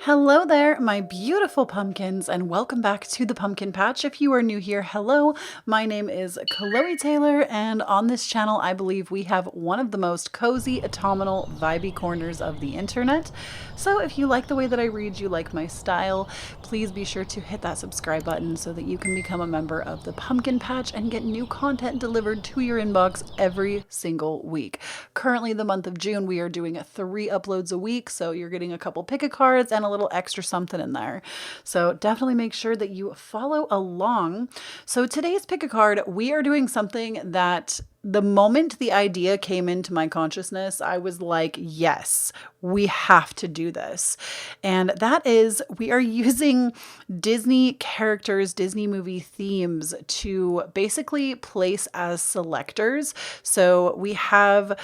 Hello there, my beautiful pumpkins, and welcome back to the Pumpkin Patch. If you are new here, hello, my name is Kloee Taylor, and on this channel, I believe we have one of the most cozy, autumnal, vibey corners of the internet. So if you like the way that I read, you like my style, please be sure to hit that subscribe button so that you can become a member of the Pumpkin Patch and get new content delivered to your inbox every single week. Currently, the month of June, we are doing 3 uploads a week, so you're getting a couple pick-a-cards and a little extra something in there. So definitely make sure that you follow along. So today's pick a card, we are doing something that the moment the idea came into my consciousness, I was like, yes, we have to do this. And that is, we are using Disney characters, Disney movie themes to basically place as selectors. So we have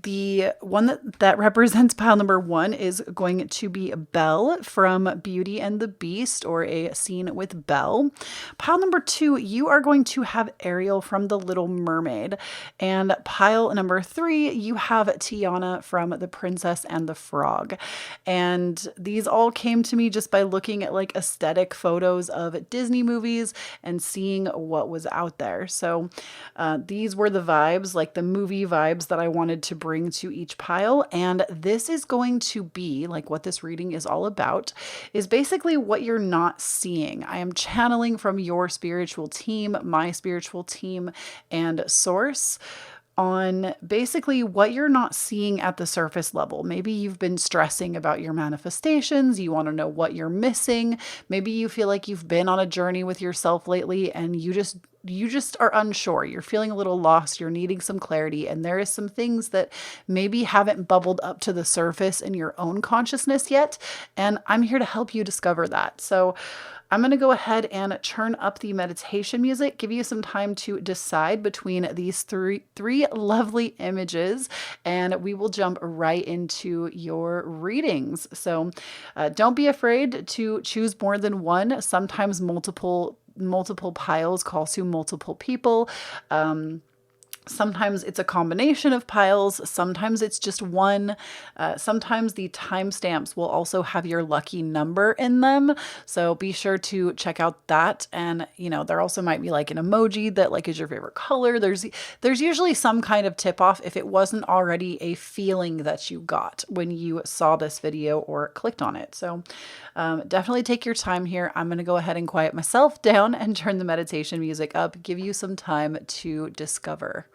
the one that represents pile number 1 is going to be Belle from Beauty and the Beast, or a scene with Belle. Pile number 2, you are going to have Ariel from The Little Mermaid. And pile number 3, you have Tiana from The Princess and the Frog. And these all came to me just by looking at like aesthetic photos of Disney movies and seeing what was out there. So these were the vibes, like the movie vibes that I wanted to bring to each pile. And this is going to be like what this reading is all about, is basically what you're not seeing. I am channeling from your spiritual team, my spiritual team, and source on basically what you're not seeing at the surface level. Maybe you've been stressing about your manifestations. You want to know what you're missing. Maybe you feel like you've been on a journey with yourself lately and you just are unsure. You're feeling a little lost. You're needing some clarity. And there is some things that maybe haven't bubbled up to the surface in your own consciousness yet. And I'm here to help you discover that. So I'm going to go ahead and turn up the meditation music, give you some time to decide between these three lovely images, and we will jump right into your readings. So don't be afraid to choose more than one. Sometimes multiple piles calls to multiple people. Sometimes it's a combination of piles. Sometimes it's just one. Sometimes the timestamps will also have your lucky number in them. So be sure to check out that. And, there also might be like an emoji that like is your favorite color. There's usually some kind of tip off if it wasn't already a feeling that you got when you saw this video or clicked on it. So definitely take your time here. I'm going to go ahead and quiet myself down and turn the meditation music up, give you some time to discover.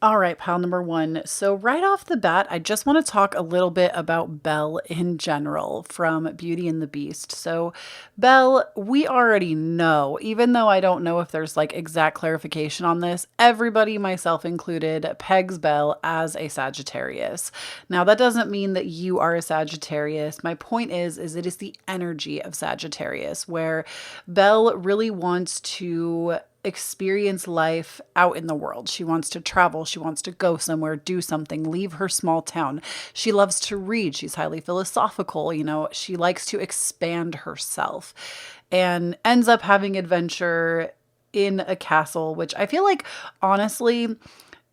All right, pile number 1. So right off the bat, I just want to talk a little bit about Belle in general from Beauty and the Beast. So Belle, we already know, even though I don't know if there's like exact clarification on this, everybody, myself included, pegs Belle as a Sagittarius. Now that doesn't mean that you are a Sagittarius. My point is it is the energy of Sagittarius, where Belle really wants to experience life out in the world. She wants to travel. She wants to go somewhere, do something, leave her small town. She loves to read. She's highly philosophical. She likes to expand herself and ends up having adventure in a castle, which I feel like, honestly,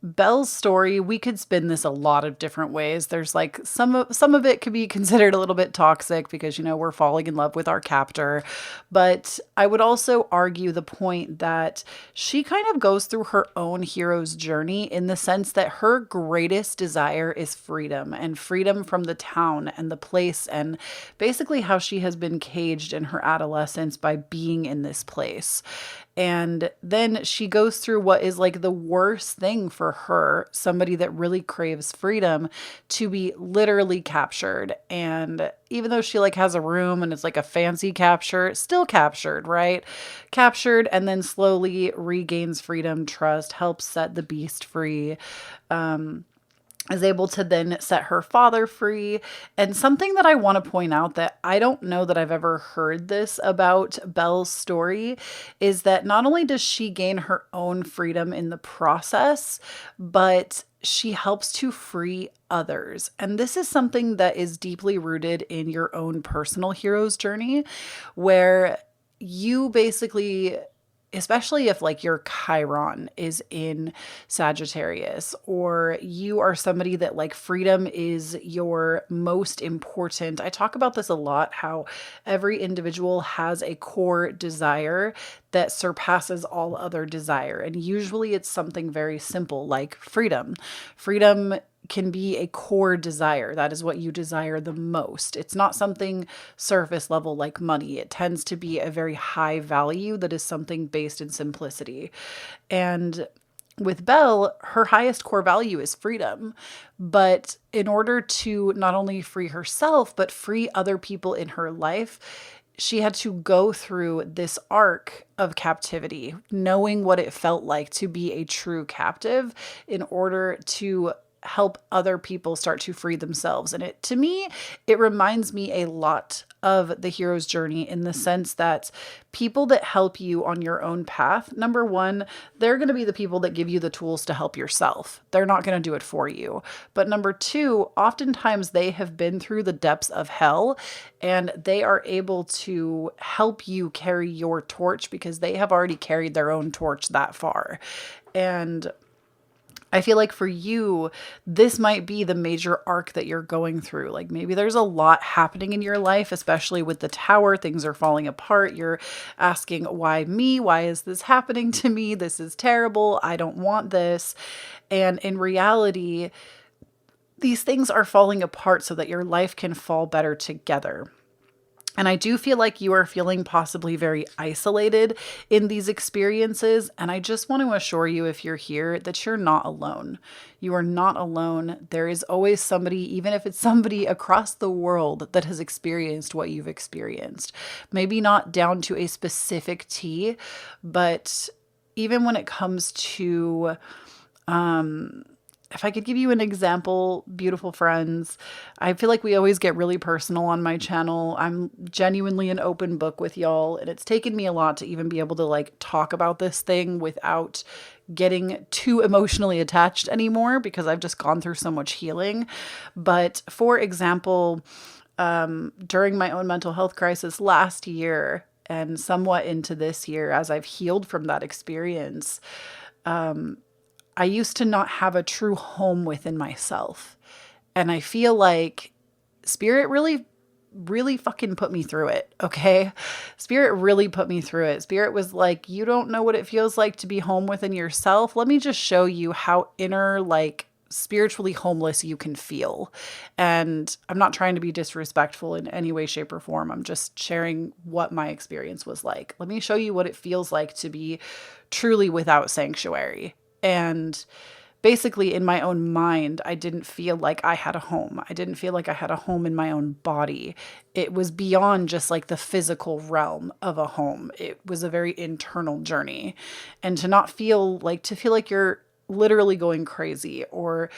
Belle's story, we could spin this a lot of different ways. There's like some of it could be considered a little bit toxic because, we're falling in love with our captor. But I would also argue the point that she kind of goes through her own hero's journey in the sense that her greatest desire is freedom, and freedom from the town and the place, and basically how she has been caged in her adolescence by being in this place. And then she goes through what is like the worst thing for her, somebody that really craves freedom, to be literally captured. And even though she like has a room and it's like a fancy capture, still captured, right? Captured, and then slowly regains freedom, trust, helps set the beast free. Is able to then set her father free. And something that I want to point out, that I don't know that I've ever heard this about Belle's story, is that not only does she gain her own freedom in the process, but she helps to free others. And this is something that is deeply rooted in your own personal hero's journey, where you basically, especially if like your Chiron is in Sagittarius, or you are somebody that like freedom is your most important. I talk about this a lot, how every individual has a core desire that surpasses all other desire. And usually it's something very simple like freedom. Freedom can be a core desire. That is what you desire the most. It's not something surface level like money. It tends to be a very high value that is something based in simplicity. And with Belle, her highest core value is freedom. But in order to not only free herself, but free other people in her life, she had to go through this arc of captivity, knowing what it felt like to be a true captive in order to help other people start to free themselves. And to me, it reminds me a lot of the hero's journey in the sense that people that help you on your own path, number one, they're going to be the people that give you the tools to help yourself. They're not going to do it for you. But number two, oftentimes they have been through the depths of hell, and they are able to help you carry your torch because they have already carried their own torch that far. And I feel like for you, this might be the major arc that you're going through. Like maybe there's a lot happening in your life, especially with the tower. Things are falling apart. You're asking, why me? Why is this happening to me? This is terrible. I don't want this. And in reality, these things are falling apart so that your life can fall better together. And I do feel like you are feeling possibly very isolated in these experiences. And I just want to assure you, if you're here, that you're not alone. You are not alone. There is always somebody, even if it's somebody across the world, that has experienced what you've experienced. Maybe not down to a specific T, but even when it comes to, if I could give you an example, beautiful friends, I feel like we always get really personal on my channel. I'm genuinely an open book with y'all, and it's taken me a lot to even be able to like talk about this thing without getting too emotionally attached anymore because I've just gone through so much healing. But for example, during my own mental health crisis last year and somewhat into this year, as I've healed from that experience, I used to not have a true home within myself. And I feel like Spirit really fucking put me through it, okay? Spirit really put me through it. Spirit was like, you don't know what it feels like to be home within yourself. Let me just show you how inner, like, spiritually homeless you can feel. And I'm not trying to be disrespectful in any way, shape, or form. I'm just sharing what my experience was like. Let me show you what it feels like to be truly without sanctuary. And basically in my own mind, I didn't feel like I had a home. I didn't feel like I had a home in my own body. It was beyond just like the physical realm of a home. It was a very internal journey. And to feel like you're literally going crazy, or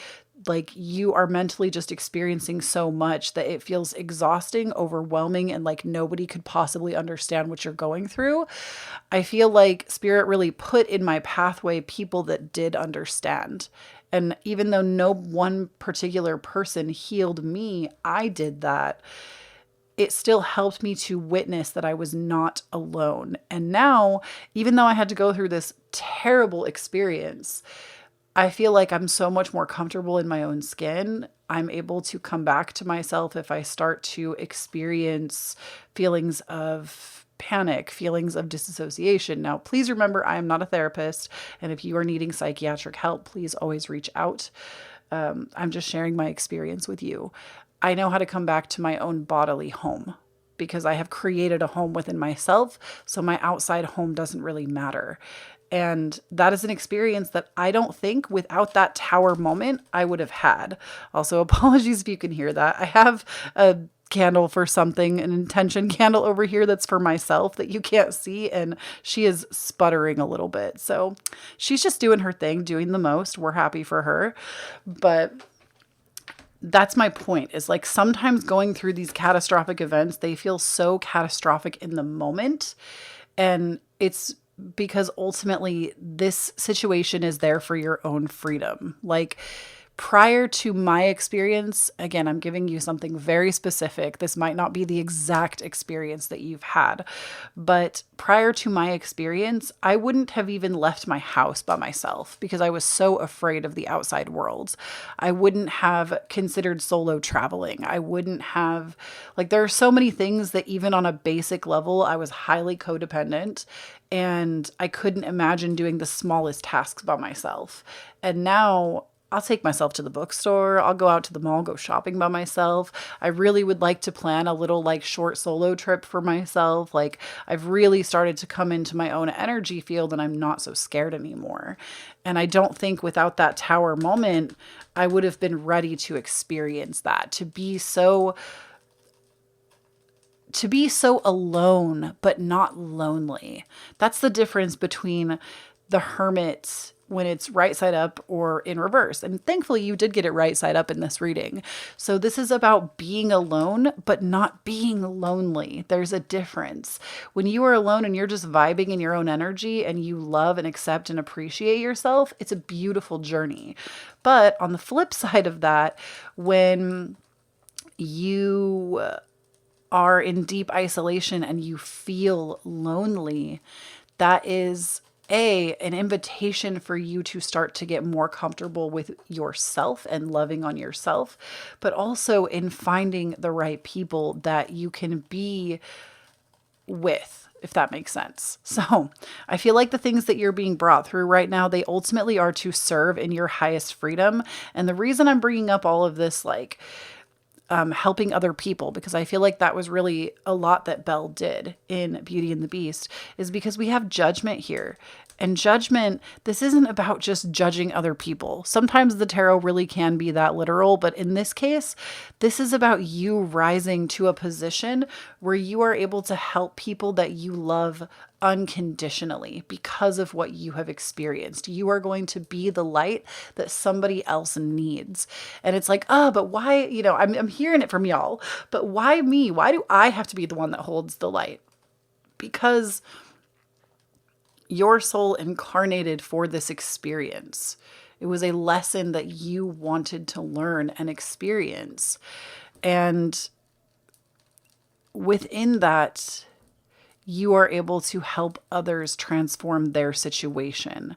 like you are mentally just experiencing so much that it feels exhausting, overwhelming, and like nobody could possibly understand what you're going through. I feel like Spirit really put in my pathway people that did understand. And even though no one particular person healed me, I did that. It still helped me to witness that I was not alone. And now, even though I had to go through this terrible experience, I feel like I'm so much more comfortable in my own skin. I'm able to come back to myself if I start to experience feelings of panic, feelings of disassociation. Now, please remember, I am not a therapist. And if you are needing psychiatric help, please always reach out. I'm just sharing my experience with you. I know how to come back to my own bodily home because I have created a home within myself. So my outside home doesn't really matter. And that is an experience that I don't think without that tower moment I would have had. Also, apologies if you can hear that. I have a candle for something, an intention candle over here that's for myself that you can't see, and she is sputtering a little bit. So she's just doing her thing, doing the most. We're happy for her. But that's my point, is like sometimes going through these catastrophic events, they feel so catastrophic in the moment. And it's because ultimately this situation is there for your own freedom. Like prior to my experience, again, I'm giving you something very specific. This might not be the exact experience that you've had, but prior to my experience, I wouldn't have even left my house by myself because I was so afraid of the outside world. I wouldn't have considered solo traveling. I wouldn't have, like, there are so many things that even on a basic level, I was highly codependent and I couldn't imagine doing the smallest tasks by myself. And now I'll take myself to the bookstore. I'll go out to the mall, go shopping by myself. I really would like to plan a little like short solo trip for myself. Like I've really started to come into my own energy field and I'm not so scared anymore. And I don't think without that tower moment, I would have been ready to experience that, to be so alone, but not lonely. That's the difference between the hermit when it's right side up or in reverse. And thankfully you did get it right side up in this reading. So this is about being alone, but not being lonely. There's a difference. When you are alone and you're just vibing in your own energy and you love and accept and appreciate yourself, it's a beautiful journey. But on the flip side of that, when you are in deep isolation and you feel lonely, that is an invitation for you to start to get more comfortable with yourself and loving on yourself, but also in finding the right people that you can be with, if that makes sense. So I feel like the things that you're being brought through right now, they ultimately are to serve in your highest freedom. And the reason I'm bringing up all of this, like, helping other people, because I feel like that was really a lot that Belle did in Beauty and the Beast, is because we have judgment here. And judgment, this isn't about just judging other people. Sometimes the tarot really can be that literal, but in this case, this is about you rising to a position where you are able to help people that you love unconditionally because of what you have experienced. You are going to be the light that somebody else needs. And it's like, but why, I'm hearing it from y'all, but why me? Why do I have to be the one that holds the light? Because your soul incarnated for this experience. It was a lesson that you wanted to learn and experience. And within that, you are able to help others transform their situation.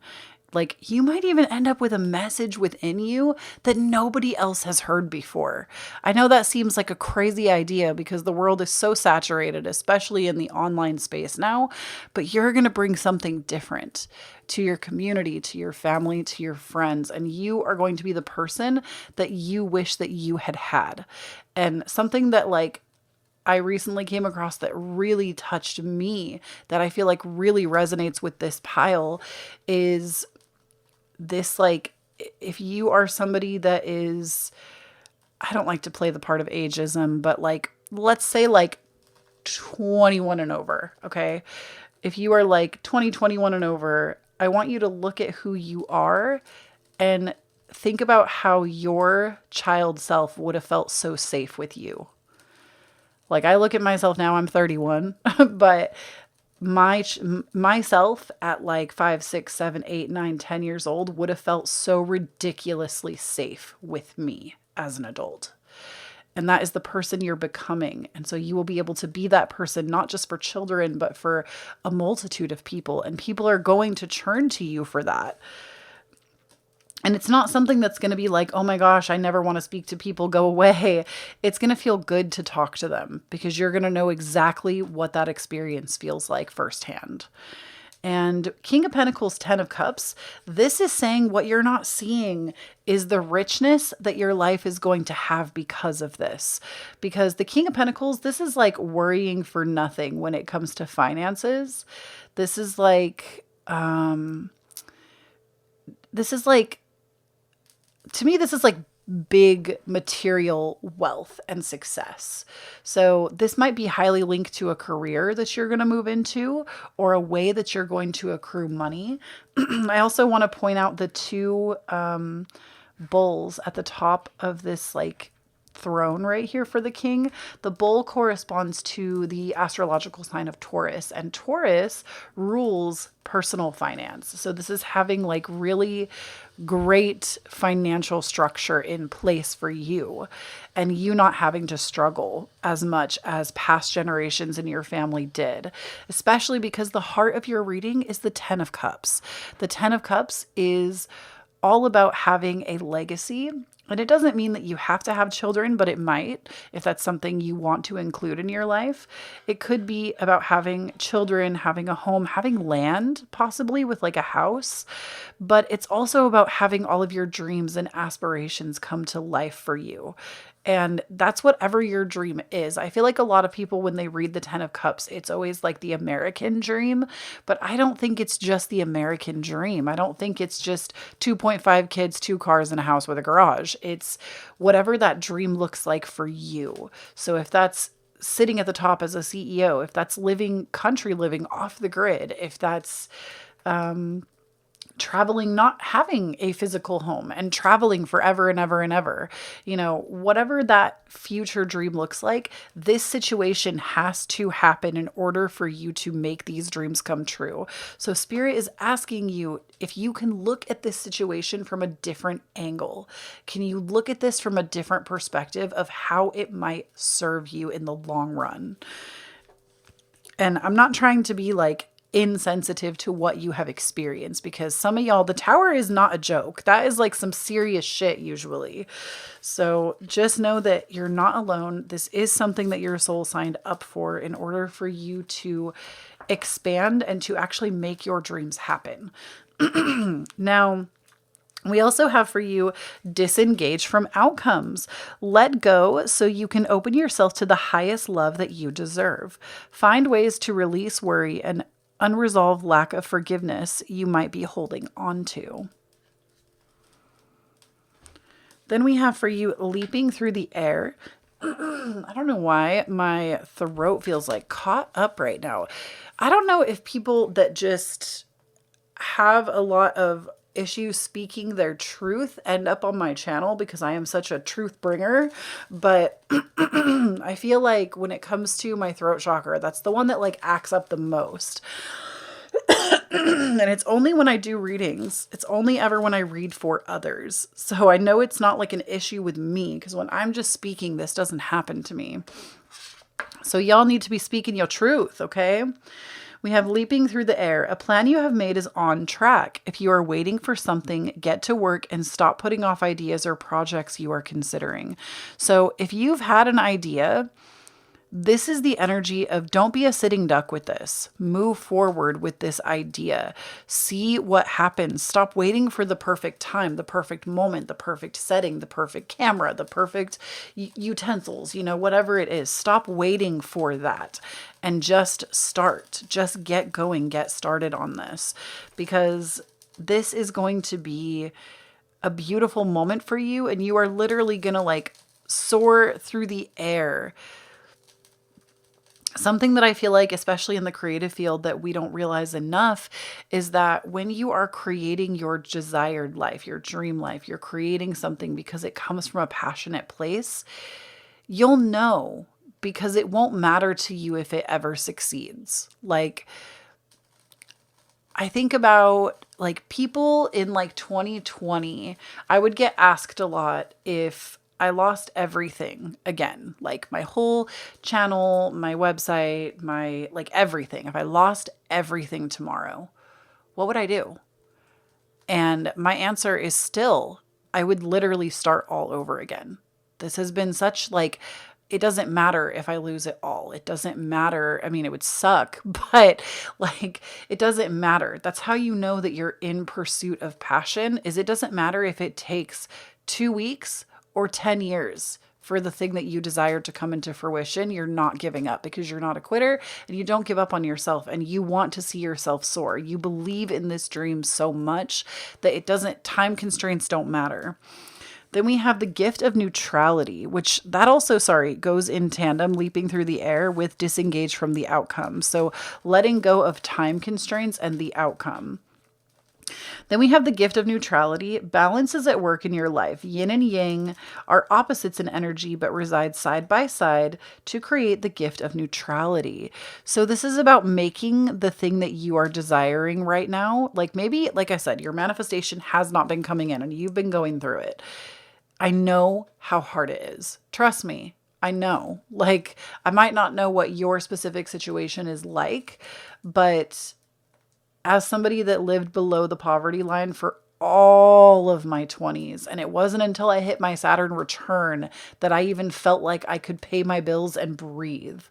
Like you might even end up with a message within you that nobody else has heard before. I know that seems like a crazy idea because the world is so saturated, especially in the online space now, but you're going to bring something different to your community, to your family, to your friends, and you are going to be the person that you wish that you had had. And something that I recently came across that really touched me, that I feel like really resonates with this pile, is this, if you are somebody that is, I don't like to play the part of ageism, but let's say 21 and over. Okay. If you are 20, 21 and over, I want you to look at who you are and think about how your child self would have felt so safe with you. I look at myself now, I'm 31, but myself at 5, 6, 7, 8, 9, 10 years old would have felt so ridiculously safe with me as an adult. And that is the person you're becoming. And so you will be able to be that person, not just for children, but for a multitude of people. And people are going to turn to you for that. And it's not something that's going to be like, oh my gosh, I never want to speak to people, go away. It's going to feel good to talk to them because you're going to know exactly what that experience feels like firsthand. And King of Pentacles, 10 of Cups, this is saying what you're not seeing is the richness that your life is going to have because of this. Because the King of Pentacles, this is like worrying for nothing when it comes to finances. This is like, to me, this is like big material wealth and success. So this might be highly linked to a career that you're going to move into or a way that you're going to accrue money. I also want to point out the two bulls at the top of this like throne right here for the king. The bull corresponds to the astrological sign of Taurus, and Taurus rules personal finance. So this is having like really great financial structure in place for you and you not having to struggle as much as past generations in your family did, especially because the heart of your reading is the 10 of Cups. The 10 of Cups is all about having a legacy. And it doesn't mean that you have to have children, but it might if that's something you want to include in your life. It could be about having children, having a home, having land, possibly with like a house. But it's also about having all of your dreams and aspirations come to life for you. And that's whatever your dream is. I feel like a lot of people, when they read the 10 of Cups, it's always like the American dream. But I don't think it's just the American dream. I don't think it's just 2.5 kids, 2 cars, and a house with a garage. It's whatever that dream looks like for you. So if that's sitting at the top as a CEO, if that's country living off the grid, if that's traveling, not having a physical home and traveling forever and ever and ever, whatever that future dream looks like, this situation has to happen in order for you to make these dreams come true. So Spirit is asking you if you can look at this situation from a different angle. Can you look at this from a different perspective of how it might serve you in the long run? And I'm not trying to be like insensitive to what you have experienced, because some of y'all, the tower is not a joke. That is like some serious shit usually. So just know that you're not alone. This is something that your soul signed up for in order for you to expand and to actually make your dreams happen. Now, we also have for you, disengage from outcomes. Let go so you can open yourself to the highest love that you deserve. Find ways to release worry and unresolved lack of forgiveness you might be holding on to. Then we have for you, leaping through the air. I don't know why my throat feels like caught up right now. I don't know if people that just have a lot of issues speaking their truth end up on my channel because I am such a truth bringer, but I feel like when it comes to my throat chakra, that's the one that like acts up the most. And it's only when I do readings. It's only ever when I read for others. So I know it's not like an issue with me, because when I'm just speaking, this doesn't happen to me. So y'all need to be speaking your truth, okay? We have leaping through the air. A plan you have made is on track. If you are waiting for something, get to work and stop putting off ideas or projects you are considering. So if you've had an idea, this is the energy of don't be a sitting duck with this. Move forward with this idea. See what happens. Stop waiting for the perfect time, the perfect moment, the perfect setting, the perfect camera, the perfect utensils, whatever it is. Stop waiting for that and just start. Just get going, get started on this, because this is going to be a beautiful moment for you, and you are literally going to like soar through the air. Something that I feel like, especially in the creative field, that we don't realize enough is that when you are creating your desired life, your dream life, you're creating something because it comes from a passionate place, you'll know, because it won't matter to you if it ever succeeds. Like, I think about like people in like 2020, I would get asked a lot if I lost everything again, like my whole channel, my website, my like everything. If I lost everything tomorrow, what would I do? And And my answer is still, I would literally start all over again. This has been such like, it doesn't matter if I lose it all. It doesn't matter. I mean, it would suck, but like, it doesn't matter. That's how you know that you're in pursuit of passion, is it doesn't matter if it takes 2 weeks or 10 years for the thing that you desire to come into fruition. You're not giving up because you're not a quitter and you don't give up on yourself, and you want to see yourself soar. You believe in this dream so much that it doesn't, time constraints don't matter. Then we have the gift of neutrality, which that also, goes in tandem, leaping through the air with disengage from the outcome. So letting go of time constraints and the outcome. Then we have the gift of neutrality. Balance is at work in your life. Yin and yang are opposites in energy, but reside side by side to create the gift of neutrality. So this is about making the thing that you are desiring right now. Like maybe, like I said, your manifestation has not been coming in and you've been going through it. I know how hard it is. Trust me. I know. Like, I might not know what your specific situation is like, but as somebody that lived below the poverty line for all of my 20s, and it wasn't until I hit my Saturn return that I even felt like I could pay my bills and breathe.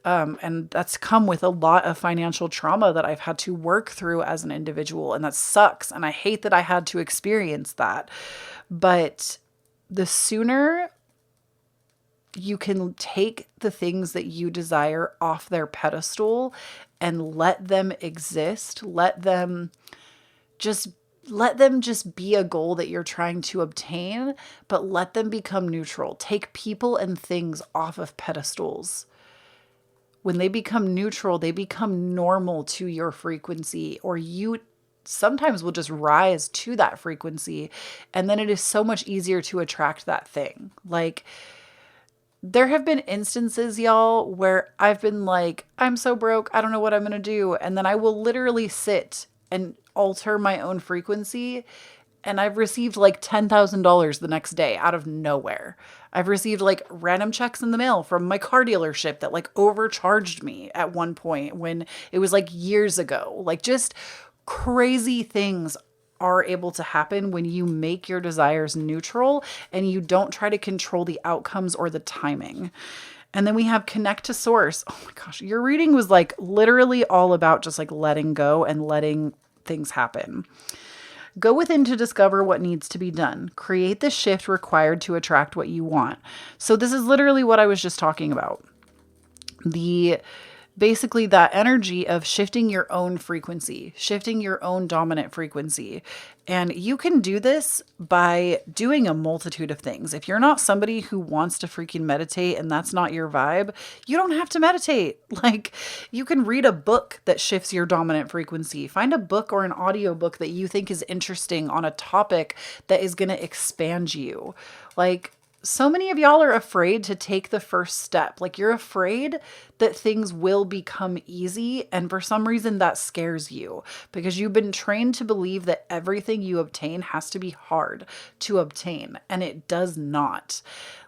And that's come with a lot of financial trauma that I've had to work through as an individual. And that sucks. And I hate that I had to experience that. But the sooner you can take the things that you desire off their pedestal and let them exist, let them just be a goal that you're trying to obtain, but let them become neutral. Take people and things off of pedestals. When they become neutral, they become normal to your frequency, or you sometimes will just rise to that frequency. And then it is so much easier to attract that thing. Like, there have been instances, y'all, where I've been like, I'm so broke, I don't know what I'm going to do. And then I will literally sit and alter my own frequency. And I've received like $10,000 the next day out of nowhere. I've received like random checks in the mail from my car dealership that like overcharged me at one point when it was like years ago. Like, just crazy things are able to happen when you make your desires neutral and you don't try to control the outcomes or the timing. And then we have connect to source. Oh my gosh, your reading was like literally all about just like letting go and letting things happen. Go within to discover what needs to be done. Create the shift required to attract what you want. So this is literally what I was just talking about. Basically that energy of shifting your own frequency, shifting your own dominant frequency. And you can do this by doing a multitude of things. If you're not somebody who wants to freaking meditate and that's not your vibe, you don't have to meditate. Like, you can read a book that shifts your dominant frequency. Find a book or an audiobook that you think is interesting on a topic that is going to expand you. Like, so many of y'all are afraid to take the first step. Like, you're afraid that things will become easy. And for some reason that scares you because you've been trained to believe that everything you obtain has to be hard to obtain. And it does not.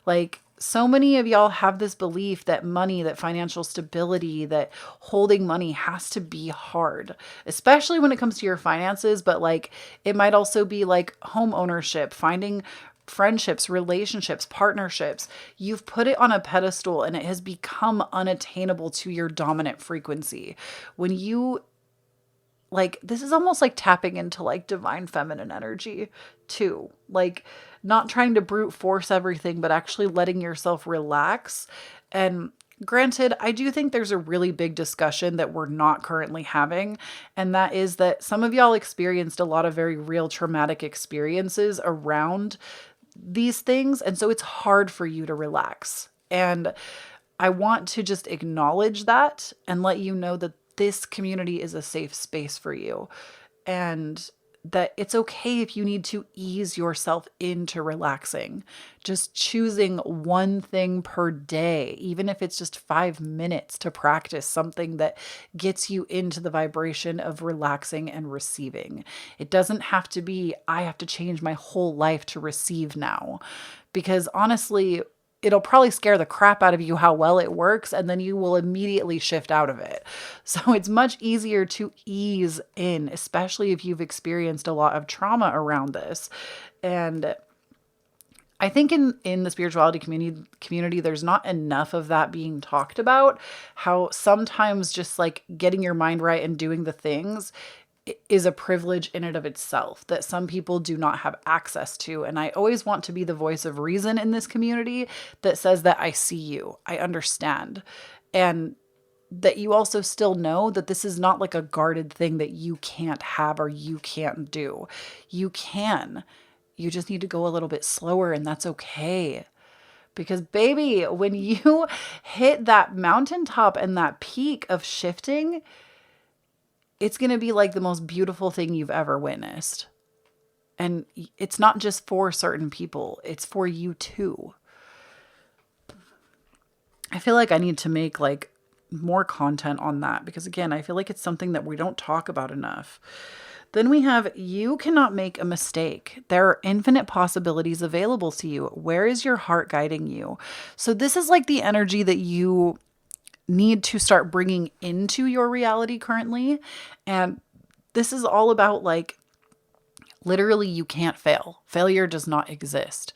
Like, so many of y'all have this belief that money, that financial stability, that holding money has to be hard, especially when it comes to your finances. But like, it might also be like home ownership, finding friendships, relationships, partnerships. You've put it on a pedestal and it has become unattainable to your dominant frequency. When you like, this is almost like tapping into like divine feminine energy too. Like, not trying to brute force everything, but actually letting yourself relax. And granted, I do think there's a really big discussion that we're not currently having. And that is that some of y'all experienced a lot of very real traumatic experiences around these things. And so it's hard for you to relax. And I want to just acknowledge that and let you know that this community is a safe space for you. And that it's okay if you need to ease yourself into relaxing. Just choosing one thing per day, even if it's just 5 minutes to practice something that gets you into the vibration of relaxing and receiving. It doesn't have to be, I have to change my whole life to receive now. Because honestly, it'll probably scare the crap out of you how well it works, and then you will immediately shift out of it. So it's much easier to ease in, especially if you've experienced a lot of trauma around this. And I think in the spirituality community, there's not enough of that being talked about. How sometimes just like getting your mind right and doing the things is a privilege in and of itself that some people do not have access to. And I always want to be the voice of reason in this community that says that I see you, I understand, and that you also still know that this is not like a guarded thing that you can't have or you can't do. You can. You just need to go a little bit slower, and that's okay. Because baby, when you hit that mountaintop and that peak of shifting, it's going to be like the most beautiful thing you've ever witnessed. And it's not just for certain people, it's for you too. I feel like I need to make like more content on that, because again, I feel like it's something that we don't talk about enough. Then we have, you cannot make a mistake. There are infinite possibilities available to you. Where is your heart guiding you? So this is like the energy that you need to start bringing into your reality currently. And this is all about like, literally, you can't fail. Failure does not exist.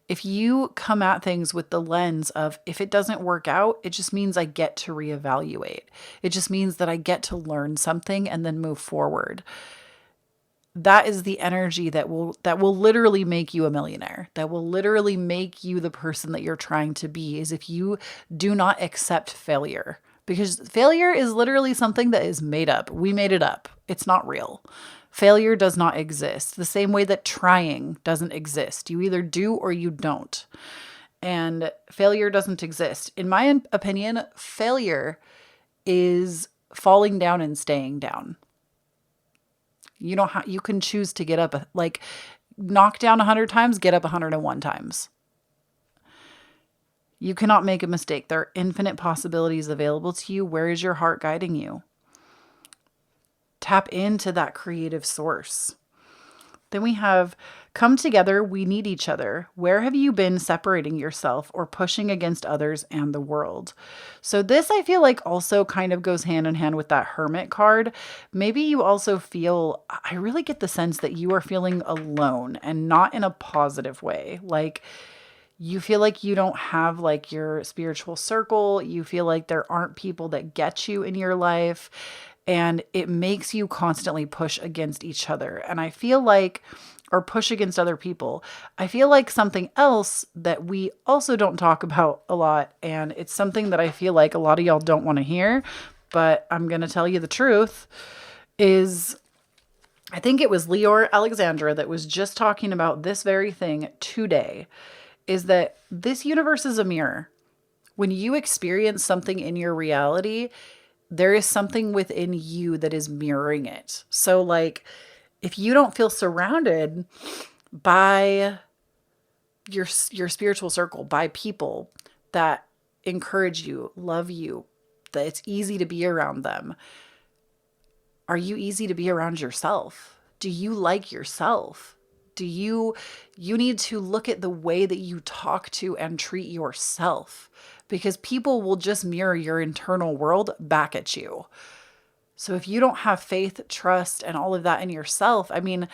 If you come at things with the lens of, if it doesn't work out, it just means I get to reevaluate. It just means that I get to learn something and then move forward. That is the energy that will literally make you a millionaire. That will literally make you the person that you're trying to be, is if you do not accept failure. Because failure is literally something that is made up. We made it up. It's not real. Failure does not exist. The same way that trying doesn't exist. You either do or you don't. And failure doesn't exist. In my opinion, failure is falling down and staying down. You can choose to get up, like knock down 100 times, get up 101 times. You cannot make a mistake. There are infinite possibilities available to you. Where is your heart guiding you? Tap into that creative source. Then we have, come together, we need each other. Where have you been separating yourself or pushing against others and the world? So this, I feel like, also kind of goes hand in hand with that Hermit card. Maybe you also feel, I really get the sense that you are feeling alone, and not in a positive way. Like, you feel like you don't have like your spiritual circle. You feel like there aren't people that get you in your life. And it makes you constantly push against each other. And I feel like, or push against other people. I feel like something else that we also don't talk about a lot, and it's something that I feel like a lot of y'all don't want to hear, but I'm going to tell you the truth, is I think it was Leor Alexandra that was just talking about this very thing today, is that this universe is a mirror. When you experience something in your reality, there is something within you that is mirroring it. So like, if you don't feel surrounded by your spiritual circle, by people that encourage you, love you, that it's easy to be around them, are you easy to be around yourself? Do you like yourself? You need to look at the way that you talk to and treat yourself, because people will just mirror your internal world back at you. So if you don't have faith, trust, and all of that in yourself, I mean,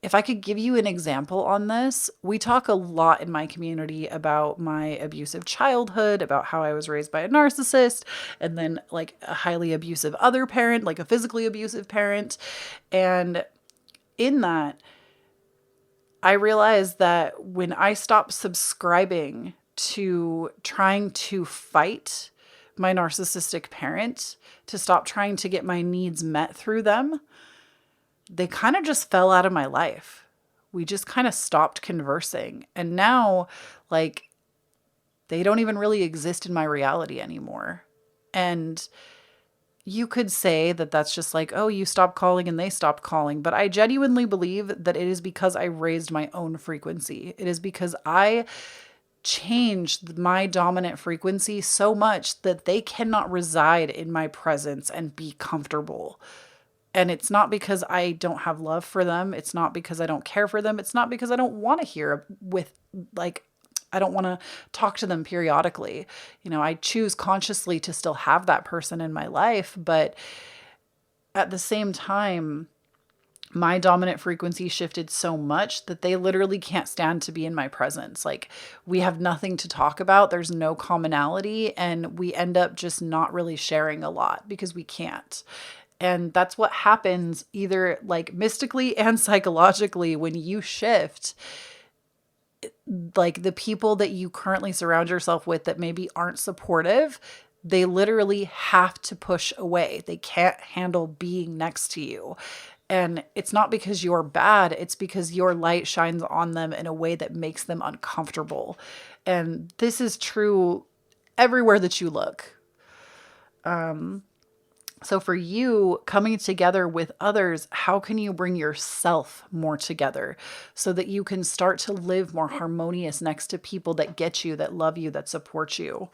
if I could give you an example on this, we talk a lot in my community about my abusive childhood, about how I was raised by a narcissist, and then like a highly abusive other parent, like a physically abusive parent. And in that, I realized that when I stopped subscribing to trying to fight my narcissistic parent, to stop trying to get my needs met through them, they kind of just fell out of my life. We just kind of stopped conversing. And now, like, they don't even really exist in my reality anymore. And you could say that that's just like, oh, you stopped calling and they stopped calling. But I genuinely believe that it is because I raised my own frequency. It is because I changed my dominant frequency so much that they cannot reside in my presence and be comfortable. And it's not because I don't have love for them. It's not because I don't care for them. It's not because I don't want to hear with like I don't want to talk to them periodically. I choose consciously to still have that person in my life, but at the same time, my dominant frequency shifted so much that they literally can't stand to be in my presence. Like, we have nothing to talk about. There's no commonality, and we end up just not really sharing a lot because we can't. And that's what happens either like mystically and psychologically when you shift. Like, the people that you currently surround yourself with that maybe aren't supportive, they literally have to push away. They can't handle being next to you. And it's not because you're bad, it's because your light shines on them in a way that makes them uncomfortable. And this is true everywhere that you look. So for you, coming together with others, how can you bring yourself more together so that you can start to live more harmonious next to people that get you, that love you, that support you?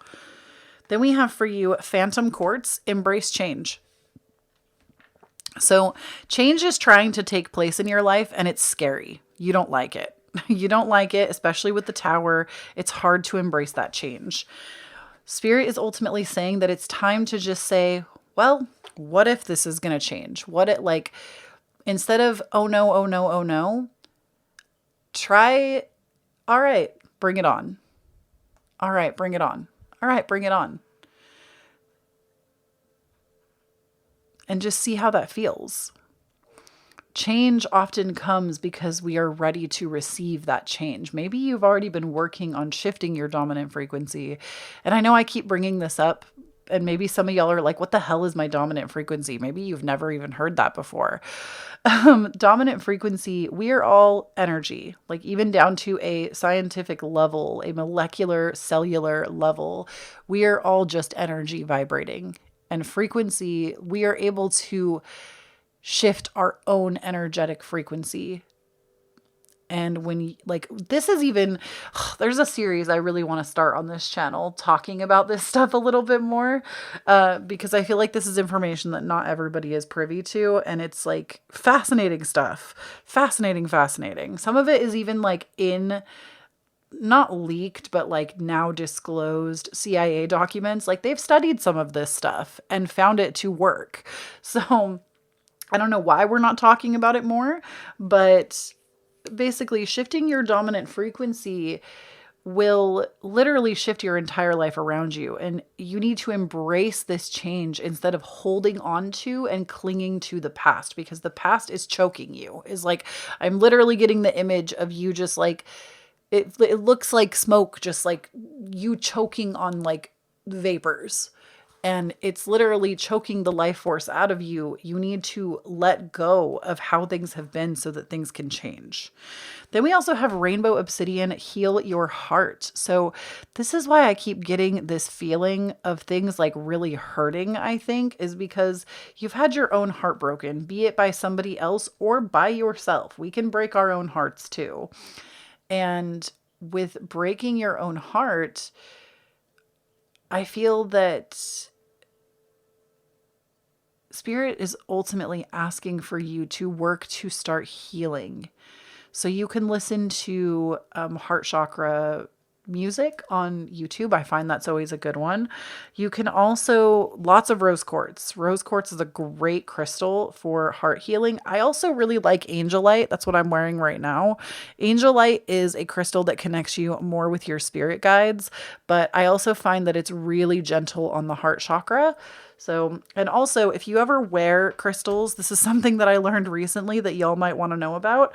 Then we have for you Phantom Quartz, embrace change. So change is trying to take place in your life, and it's scary. You don't like it. You don't like it, especially with the Tower. It's hard to embrace that change. Spirit is ultimately saying that it's time to just say, well, what if this is going to change? What it like, instead of, oh no, oh no, oh no, try, all right, bring it on. All right, bring it on. All right, bring it on. And just see how that feels. Change often comes because we are ready to receive that change. Maybe you've already been working on shifting your dominant frequency. And I know I keep bringing this up, and maybe some of y'all are like, what the hell is my dominant frequency? Maybe you've never even heard that before. Dominant frequency, we are all energy, like even down to a scientific level, a molecular, cellular level. We are all just energy vibrating. And frequency, we are able to shift our own energetic frequency. And when, like, this is even, there's a series I really want to start on this channel talking about this stuff a little bit more, because I feel like this is information that not everybody is privy to. And it's like fascinating stuff. Fascinating. Some of it is even like in, not leaked, but like now disclosed CIA documents. Like, they've studied some of this stuff and found it to work. So I don't know why we're not talking about it more, but basically shifting your dominant frequency will literally shift your entire life around you. And you need to embrace this change instead of holding on to and clinging to the past, because the past is choking you. Is like, I'm literally getting the image of you just like, it looks like smoke, just like you choking on like vapors. And it's literally choking the life force out of you. You need to let go of how things have been so that things can change. Then we also have Rainbow Obsidian, heal your heart. So this is why I keep getting this feeling of things like really hurting, I think, is because you've had your own heart broken, be it by somebody else or by yourself. We can break our own hearts too. And with breaking your own heart, I feel that Spirit is ultimately asking for you to work to start healing. So you can listen to heart chakra music on YouTube. I find that's always a good one. You can also, lots of rose quartz. Rose quartz is a great crystal for heart healing. I also really like angelite. That's what I'm wearing right now. Angelite is a crystal that connects you more with your spirit guides, but I also find that it's really gentle on the heart chakra. So, and also if you ever wear crystals, this is something that I learned recently that y'all might want to know about.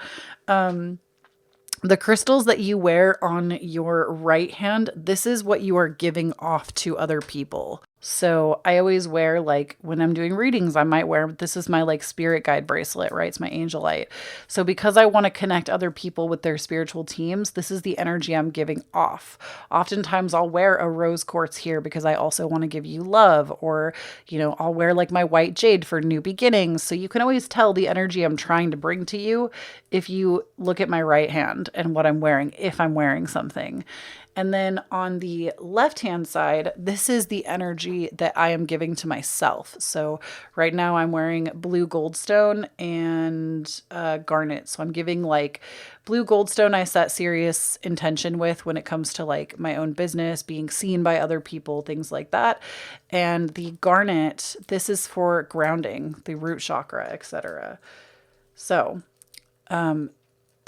The crystals that you wear on your right hand, this is what you are giving off to other people. So I always wear, like when I'm doing readings, I might wear, this is my like spirit guide bracelet, right? It's my angelite. So because I want to connect other people with their spiritual teams, this is the energy I'm giving off. Oftentimes I'll wear a rose quartz here because I also want to give you love, or, you know, I'll wear like my white jade for new beginnings. So you can always tell the energy I'm trying to bring to you if you look at my right hand and what I'm wearing, if I'm wearing something. And then on the left-hand side, this is the energy that I am giving to myself. So right now I'm wearing blue goldstone and garnet. So I'm giving like blue goldstone I set serious intention with when it comes to like my own business, being seen by other people, things like that. And the garnet, this is for grounding, the root chakra, etc. So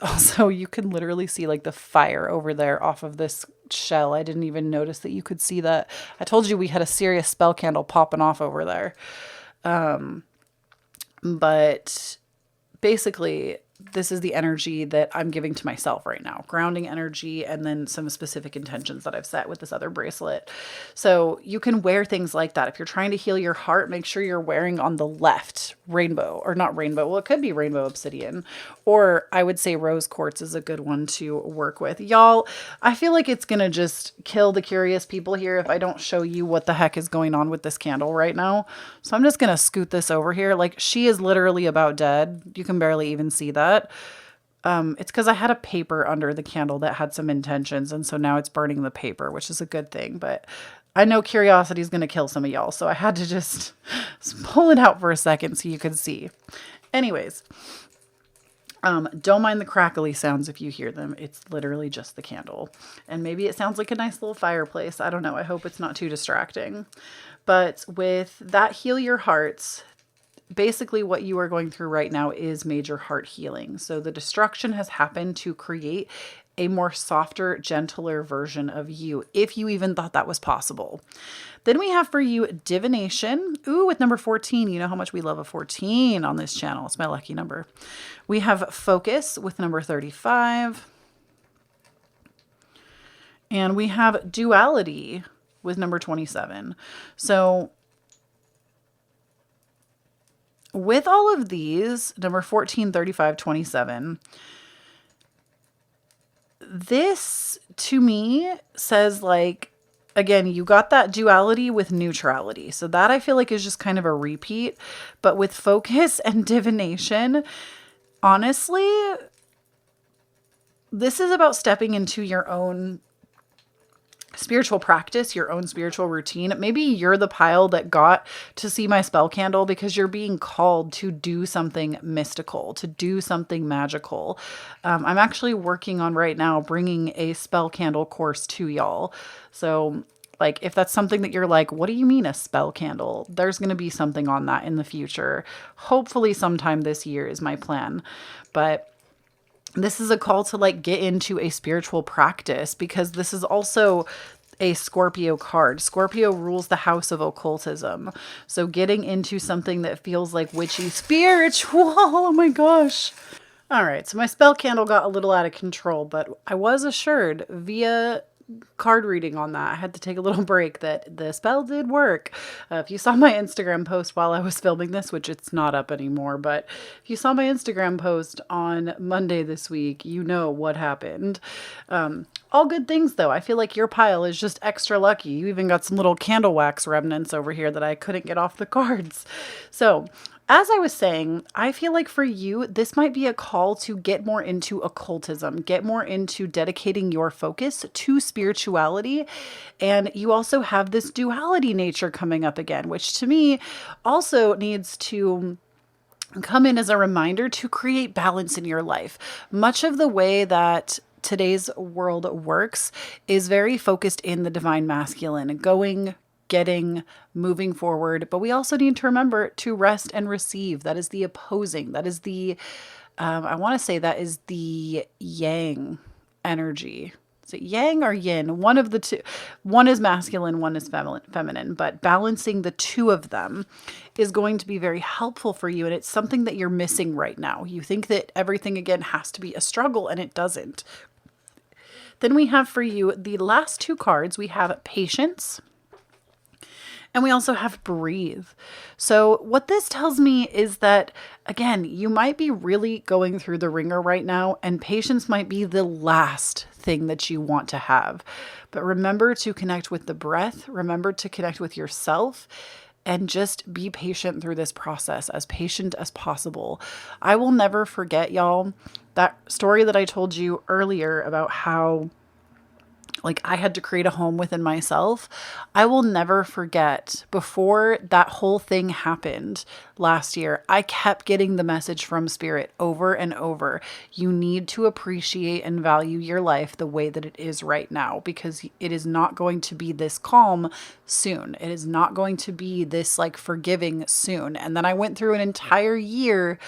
also, you can literally see like the fire over there off of this shell. I didn't even notice that you could see that. I told you we had a serious spell candle popping off over there. But basically, this is the energy that I'm giving to myself right now. Grounding energy, and then some specific intentions that I've set with this other bracelet. So you can wear things like that. If you're trying to heal your heart, make sure you're wearing on the left rainbow, or not rainbow. Well, it could be rainbow obsidian, or I would say rose quartz is a good one to work with. Y'all, I feel like it's going to just kill the curious people here if I don't show you what the heck is going on with this candle right now. So I'm just going to scoot this over here. Like, she is literally about dead. You can barely even see that. It's because I had a paper under the candle that had some intentions, and so now it's burning the paper, which is a good thing. But I know curiosity is going to kill some of y'all, so I had to just pull it out for a second so you could see. Anyways, don't mind the crackly sounds if you hear them. It's literally just the candle. And maybe it sounds like a nice little fireplace. I don't know. I hope it's not too distracting. But with that Heal Your Hearts, basically what you are going through right now is major heart healing. So the destruction has happened to create a more softer, gentler version of you, if you even thought that was possible. Then we have for you divination. Ooh, with number 14. You know how much we love a 14 on this channel. It's my lucky number. We have focus with number 35. And we have duality with number 27. So with all of these, number 14, 35, 27, this to me says like, again, you got that duality with neutrality. So that I feel like is just kind of a repeat. But with focus and divination, honestly, this is about stepping into your own spiritual practice, your own spiritual routine. Maybe you're the pile that got to see my spell candle because you're being called to do something mystical, to do something magical. I'm actually working on right now bringing a spell candle course to y'all. So like, if that's something that you're like, what do you mean a spell candle? There's going to be something on that in the future. Hopefully sometime this year is my plan. But this is a call to like get into a spiritual practice, because this is also a Scorpio card. Scorpio rules the house of occultism. So getting into something that feels like witchy spiritual. Oh my gosh. All right. So my spell candle got a little out of control, but I was assured via card reading on that, I had to take a little break, that the spell did work. If you saw my Instagram post while I was filming this, which it's not up anymore, but if you saw my Instagram post on Monday this week, you know what happened. All good things though. I feel like your pile is just extra lucky. You even got some little candle wax remnants over here that I couldn't get off the cards. So as I was saying, I feel like for you, this might be a call to get more into occultism, get more into dedicating your focus to spirituality. And you also have this duality nature coming up again, which to me also needs to come in as a reminder to create balance in your life. Much of the way that today's world works is very focused in the divine masculine, going, getting, moving forward. But we also need to remember to rest and receive. That is the opposing. That is the, I want to say that is the yang energy. Is it yang or yin? One of the two. One is masculine, one is feminine. But balancing the two of them is going to be very helpful for you. And it's something that you're missing right now. You think that everything, again, has to be a struggle, and it doesn't. Then we have for you the last two cards. We have patience. And we also have breathe. So what this tells me is that, again, you might be really going through the ringer right now, and patience might be the last thing that you want to have. But remember to connect with the breath. Remember to connect with yourself, and just be patient through this process, as patient as possible. I will never forget, y'all, that story that I told you earlier about how like I had to create a home within myself. I will never forget, before that whole thing happened last year, I kept getting the message from Spirit over and over. You need to appreciate and value your life the way that it is right now, because it is not going to be this calm soon. It is not going to be this like forgiving soon. And then I went through an entire year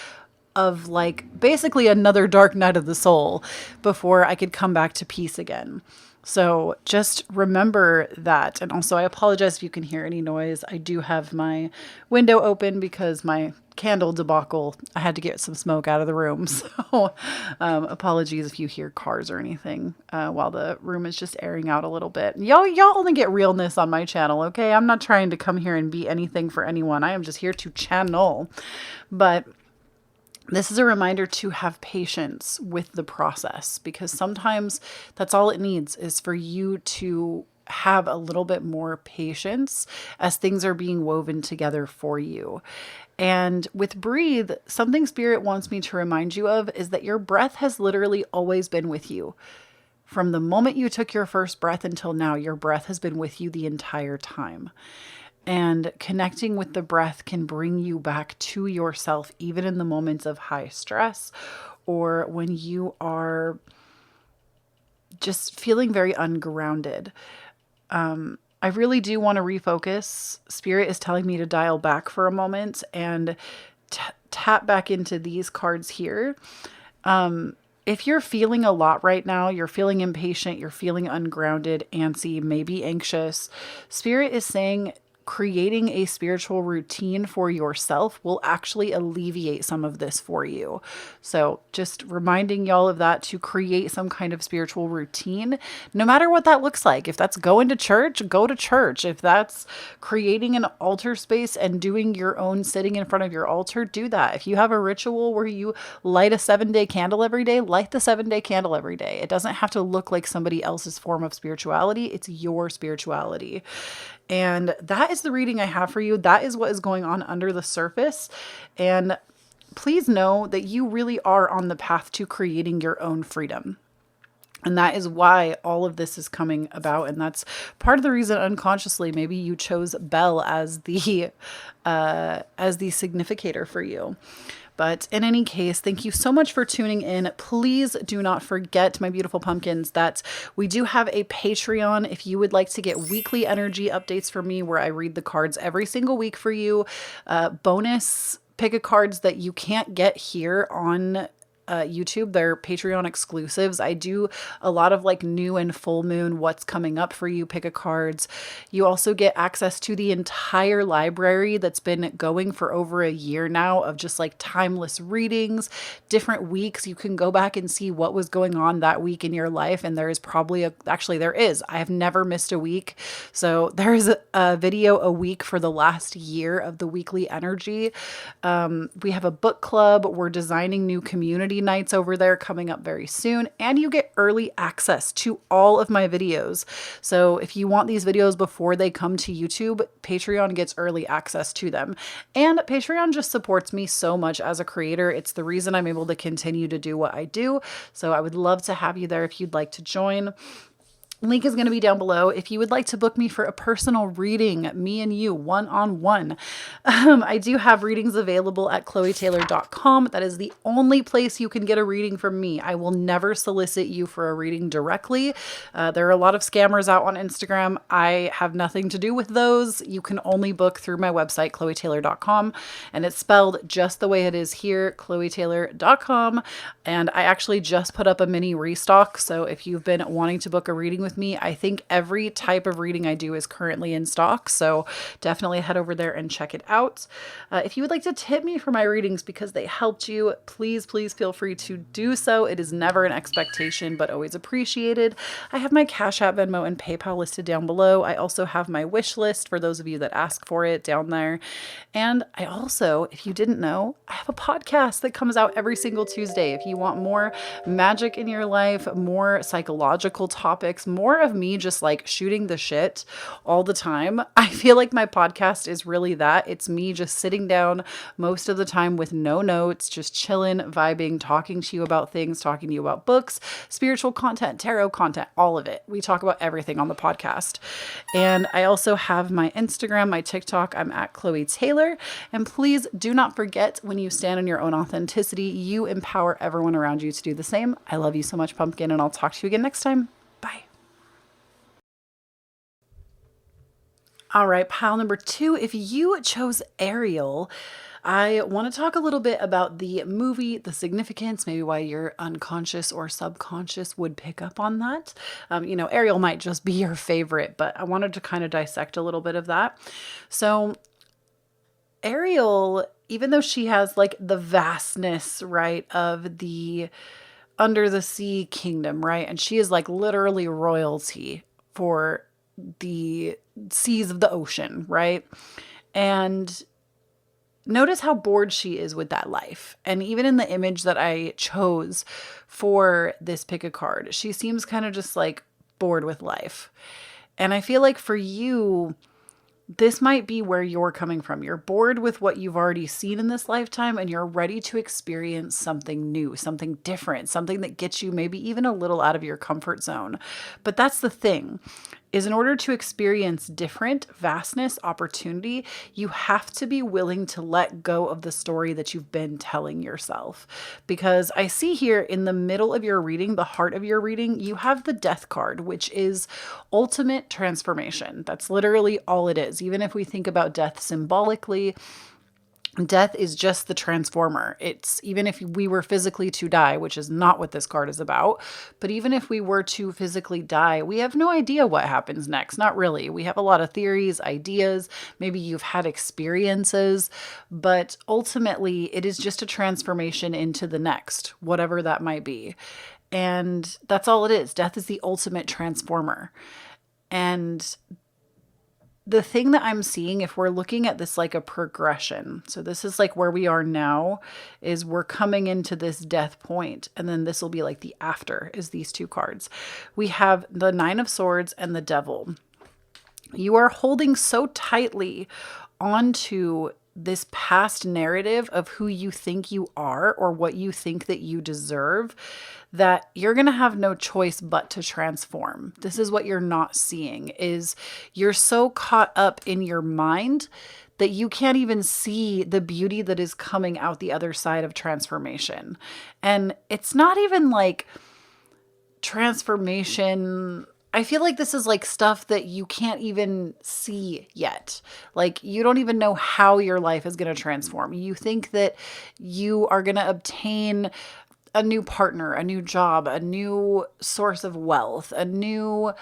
of like basically another dark night of the soul before I could come back to peace again. So just remember that. And also, I apologize if you can hear any noise. I do have my window open because my candle debacle, I had to get some smoke out of the room. So apologies if you hear cars or anything while the room is just airing out a little bit. Y'all only get realness on my channel, okay? I'm not trying to come here and be anything for anyone. I am just here to channel. But this is a reminder to have patience with the process, because sometimes that's all it needs, is for you to have a little bit more patience as things are being woven together for you. And with breathe, something Spirit wants me to remind you of is that your breath has literally always been with you. From the moment you took your first breath until now, your breath has been with you the entire time. And connecting with the breath can bring you back to yourself, even in the moments of high stress or when you are just feeling very ungrounded. I really do want to refocus. Spirit is telling me to dial back for a moment and tap back into these cards here. If you're feeling a lot right now, you're feeling impatient, you're feeling ungrounded, antsy, maybe anxious, Spirit is saying creating a spiritual routine for yourself will actually alleviate some of this for you. So just reminding y'all of that, to create some kind of spiritual routine, no matter what that looks like. If that's going to church, go to church. If that's creating an altar space and doing your own sitting in front of your altar, do that. If you have a ritual where you light a 7-day candle every day, light the 7-day candle every day. It doesn't have to look like somebody else's form of spirituality. It's your spirituality. And that is the reading I have for you. That is what is going on under the surface. And please know that you really are on the path to creating your own freedom. And that is why all of this is coming about. And that's part of the reason unconsciously maybe you chose Belle as the significator for you. But in any case, thank you so much for tuning in. Please do not forget, my beautiful pumpkins, that we do have a Patreon. If you would like to get weekly energy updates from me, where I read the cards every single week for you, bonus pick a cards that you can't get here on YouTube. They're Patreon exclusives. I do a lot of like new and full moon, what's coming up for you, pick a cards. You also get access to the entire library that's been going for over a year now, of just like timeless readings, different weeks. You can go back and see what was going on that week in your life. And there is probably there is. I have never missed a week. So there's a video a week for the last year of the weekly energy. We have a book club. We're designing new community nights over there coming up very soon, and you get early access to all of my videos. So if you want these videos before they come to YouTube, Patreon gets early access to them. And Patreon just supports me so much as a creator. It's the reason I'm able to continue to do what I do. So I would love to have you there if you'd like to join. Link is going to be down below. If you would like to book me for a personal reading, me and you, one-on-one, I do have readings available at KhloeTaylor.com. That is the only place you can get a reading from me. I will never solicit you for a reading directly. There are a lot of scammers out on Instagram. I have nothing to do with those. You can only book through my website, KhloeTaylor.com, and it's spelled just the way it is here, KhloeTaylor.com. And I actually just put up a mini restock. So if you've been wanting to book a reading with me, I think every type of reading I do is currently in stock. So definitely head over there and check it out. If you would like to tip me for my readings because they helped you, please feel free to do so. It is never an expectation, but always appreciated. I have my Cashapp, Venmo, and PayPal listed down below. I also have my wish list for those of you that ask for it down there. And I also, if you didn't know, I have a podcast that comes out every single Tuesday. If you want more magic in your life, more psychological topics, more of me just like shooting the shit all the time. I feel like my podcast is really that. It's me just sitting down most of the time with no notes, just chilling, vibing, talking to you about things, talking to you about books, spiritual content, tarot content, all of it. We talk about everything on the podcast. And I also have my Instagram, my TikTok. I'm at Kloee Taylor. And please do not forget, when you stand in your own authenticity, you empower everyone around you to do the same. I love you so much, Pumpkin, and I'll talk to you again next time. Bye. All right, pile number 2. If you chose Ariel, I want to talk a little bit about the movie, the significance, maybe why your unconscious or subconscious would pick up on that. Ariel might just be your favorite, but I wanted to kind of dissect a little bit of that. So Ariel, even though she has like the vastness, right, of the under the sea kingdom, right? And she is like literally royalty for the seas of the ocean, right? And notice how bored she is with that life. And even in the image that I chose for this pick a card, she seems kind of just like bored with life. And I feel like for you, this might be where you're coming from. You're bored with what you've already seen in this lifetime and you're ready to experience something new, something different, something that gets you maybe even a little out of your comfort zone. But that's the thing, is in order to experience different, vastness, opportunity, you have to be willing to let go of the story that you've been telling yourself. Because I see here in the middle of your reading, the heart of your reading, you have the Death card, which is ultimate transformation. That's literally all it is. Even if we think about death symbolically, death is just the transformer. It's even if we were physically to die, which is not what this card is about, but even if we were to physically die, we have no idea what happens next. Not really. We have a lot of theories, ideas, maybe you've had experiences, but ultimately it is just a transformation into the next, whatever that might be. And that's all it is. Death is the ultimate transformer. And the thing that I'm seeing, if we're looking at this like a progression, so this is like where we are now, is we're coming into this death point, and then this will be like the after, is these two cards. We have the Nine of Swords and the Devil. You are holding so tightly onto this past narrative of who you think you are or what you think that you deserve, that you're going to have no choice but to transform. This is what you're not seeing, is you're so caught up in your mind that you can't even see the beauty that is coming out the other side of transformation. And it's not even like transformation. I feel like this is like stuff that you can't even see yet. Like you don't even know how your life is going to transform. You think that you are going to obtain a new partner, a new job, a new source of wealth, a new,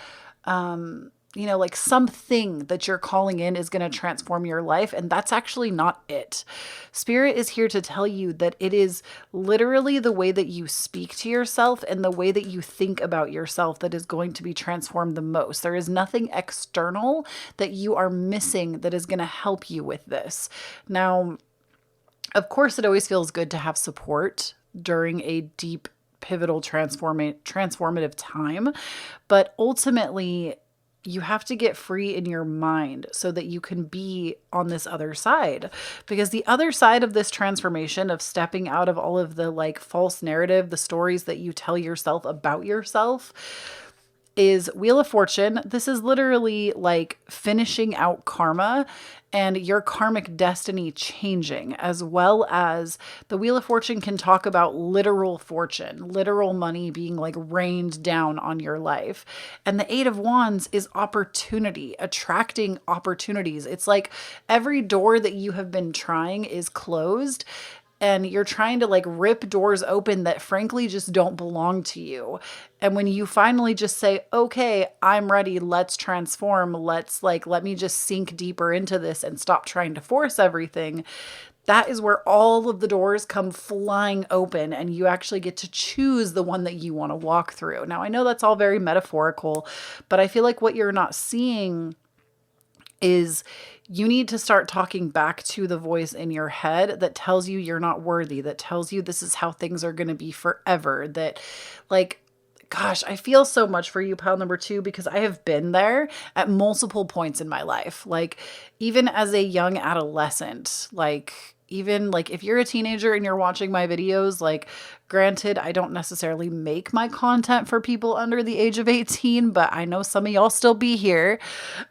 like something that you're calling in is going to transform your life. And that's actually not it. Spirit is here to tell you that it is literally the way that you speak to yourself and the way that you think about yourself that is going to be transformed the most. There is nothing external that you are missing that is going to help you with this. Now, of course, it always feels good to have support during a deep, pivotal, transformative time. But ultimately, you have to get free in your mind so that you can be on this other side. Because the other side of this transformation, of stepping out of all of the like false narrative, the stories that you tell yourself about yourself, is Wheel of Fortune. This is literally like finishing out karma and your karmic destiny changing, as well as the Wheel of Fortune can talk about literal fortune, literal money being like rained down on your life. And the Eight of Wands is opportunity, attracting opportunities. It's like every door that you have been trying is closed, and you're trying to like rip doors open that frankly just don't belong to you. And when you finally just say, okay, I'm ready, let's transform, let me just sink deeper into this and stop trying to force everything, that is where all of the doors come flying open and you actually get to choose the one that you want to walk through. Now, I know that's all very metaphorical, but I feel like what you're not seeing is you need to start talking back to the voice in your head that tells you you're not worthy, that tells you this is how things are going to be forever, that like gosh, I feel so much for you, pile number two, because I have been there at multiple points in my life. Like, even as a young adolescent, like, even like if you're a teenager and you're watching my videos, like, granted, I don't necessarily make my content for people under the age of 18, but I know some of y'all still be here.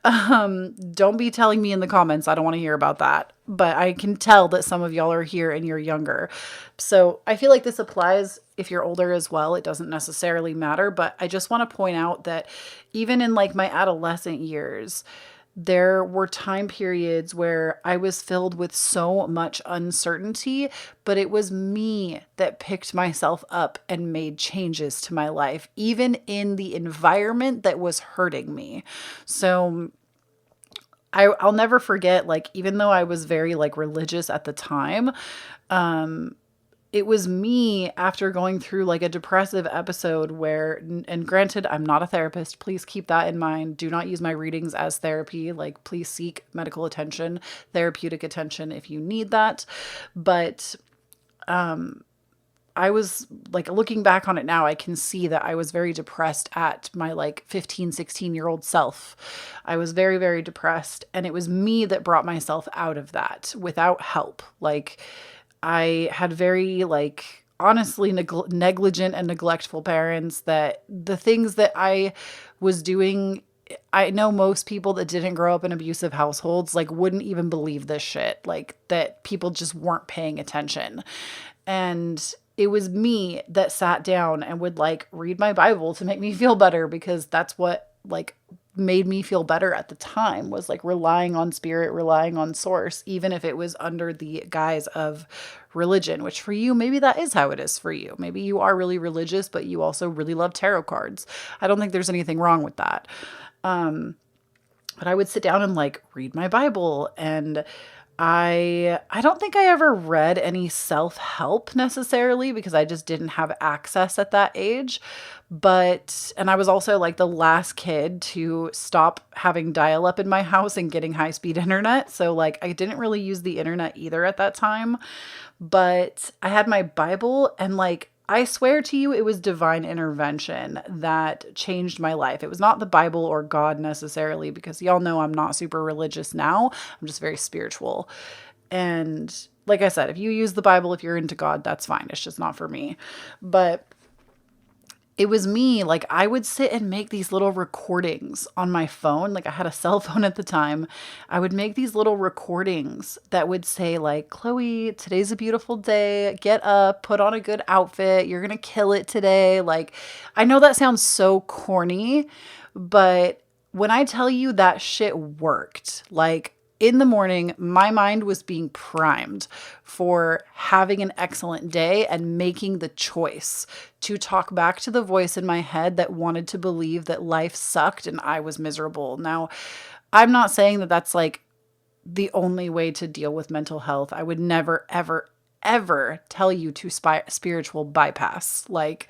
Don't be telling me in the comments. I don't want to hear about that. But I can tell that some of y'all are here and you're younger. So I feel like this applies if you're older as well. It doesn't necessarily matter. But I just want to point out that even in like my adolescent years, there were time periods where I was filled with so much uncertainty, but it was me that picked myself up and made changes to my life, even in the environment that was hurting me. So I'll never forget, like, even though I was very like religious at the time, it was me after going through like a depressive episode where, and granted, I'm not a therapist. Please keep that in mind. Do not use my readings as therapy. Like, please seek medical attention, therapeutic attention if you need that. But I was like, looking back on it now, I can see that I was very depressed at my like 15, 16-year-old self. I was very, very depressed. And it was me that brought myself out of that without help. Like, I had very like honestly negligent and neglectful parents, that the things that I was doing, I know most people that didn't grow up in abusive households like wouldn't even believe this shit, like that people just weren't paying attention. And it was me that sat down and would like read my Bible to make me feel better, because that's what like made me feel better at the time, was like relying on spirit, relying on source, even if it was under the guise of religion, which for you, maybe that is how it is for you. Maybe you are really religious, but you also really love tarot cards. I don't think there's anything wrong with that. But I would sit down and like read my Bible, and I don't think I ever read any self-help necessarily, because I just didn't have access at that age. And I was also like the last kid to stop having dial-up in my house and getting high-speed internet. So like I didn't really use the internet either at that time. But I had my Bible, and like I swear to you, it was divine intervention that changed my life. It was not the Bible or God necessarily, because y'all know I'm not super religious now. I'm just very spiritual. And like I said, if you use the Bible, if you're into God, that's fine. It's just not for me. But it was me, like I would sit and make these little recordings on my phone. Like I had a cell phone at the time. I would make these little recordings that would say like, Kloee, today's a beautiful day. Get up, put on a good outfit. You're going to kill it today. Like, I know that sounds so corny, but when I tell you that shit worked, like in the morning, my mind was being primed for having an excellent day and making the choice to talk back to the voice in my head that wanted to believe that life sucked and I was miserable. Now, I'm not saying that that's like the only way to deal with mental health. I would never, ever, ever tell you to spiritual bypass. Like,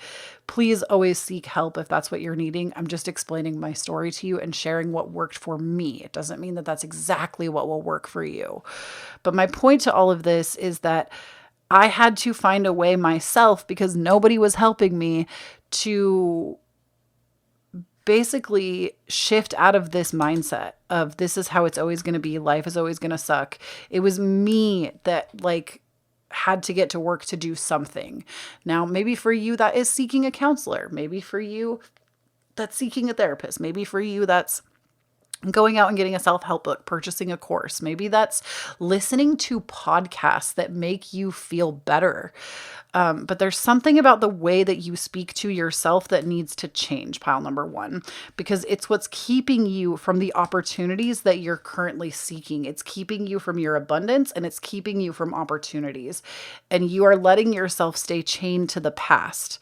please always seek help if that's what you're needing. I'm just explaining my story to you and sharing what worked for me. It doesn't mean that that's exactly what will work for you. But my point to all of this is that I had to find a way myself, because nobody was helping me, to basically shift out of this mindset of this is how it's always going to be. Life is always going to suck. It was me that like had to get to work to do something. Now, maybe for you, that is seeking a counselor. Maybe for you, that's seeking a therapist. Maybe for you, that's going out and getting a self-help book, purchasing a course. Maybe that's listening to podcasts that make you feel better. But there's something about the way that you speak to yourself that needs to change, pile number one, because it's what's keeping you from the opportunities that you're currently seeking. It's keeping you from your abundance, and it's keeping you from opportunities. And you are letting yourself stay chained to the past.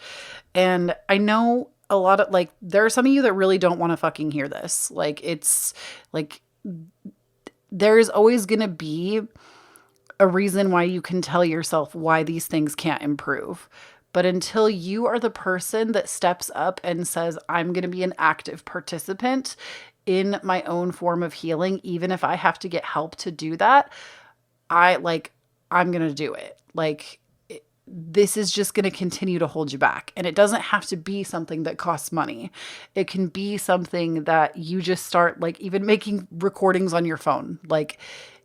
And I know a lot of like, there are some of you that really don't want to fucking hear this. Like, it's like, there's always going to be a reason why you can tell yourself why these things can't improve. But until you are the person that steps up and says, I'm going to be an active participant in my own form of healing, even if I have to get help to do that, I'm going to do it. Like, this is just going to continue to hold you back. And it doesn't have to be something that costs money. It can be something that you just start, like even making recordings on your phone. Like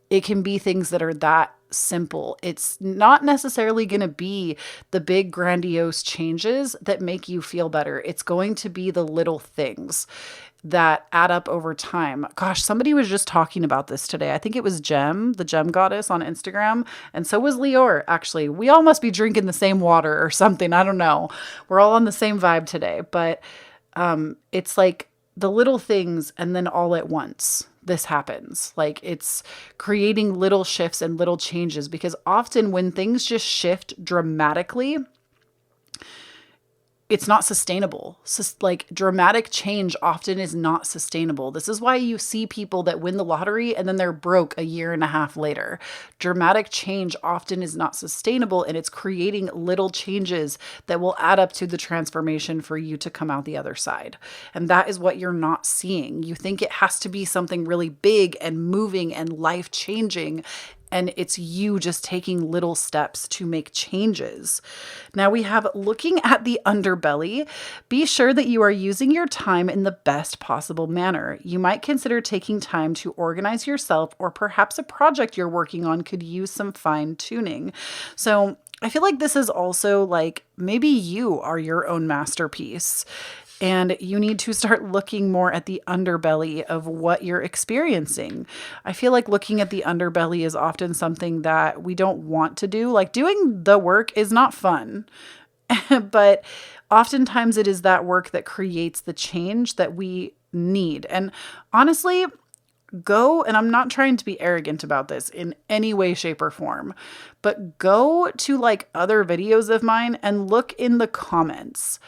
it can be things that are that simple. It's not necessarily going to be the big grandiose changes that make you feel better. It's going to be the little things that add up over time. Gosh, somebody was just talking about this today. I think it was Jem, the Gem Goddess on Instagram. And so was Lior, actually. We all must be drinking the same water or something. I don't know. We're all on the same vibe today. But it's like the little things and then all at once this happens. Like it's creating little shifts and little changes, because often when things just shift dramatically, it's not sustainable. Like dramatic change often is not sustainable. This is why you see people that win the lottery and then they're broke a year and a half later. Dramatic change often is not sustainable, and it's creating little changes that will add up to the transformation for you to come out the other side. And that is what you're not seeing. You think it has to be something really big and moving and life-changing, and it's you just taking little steps to make changes. Now we have looking at the underbelly. Be sure that you are using your time in the best possible manner. You might consider taking time to organize yourself, or perhaps a project you're working on could use some fine tuning. So I feel like this is also like maybe you are your own masterpiece. And you need to start looking more at the underbelly of what you're experiencing. I feel like looking at the underbelly is often something that we don't want to do. Like doing the work is not fun, but oftentimes it is that work that creates the change that we need. And honestly, go, and I'm not trying to be arrogant about this in any way, shape, or form, but go to like other videos of mine and look in the comments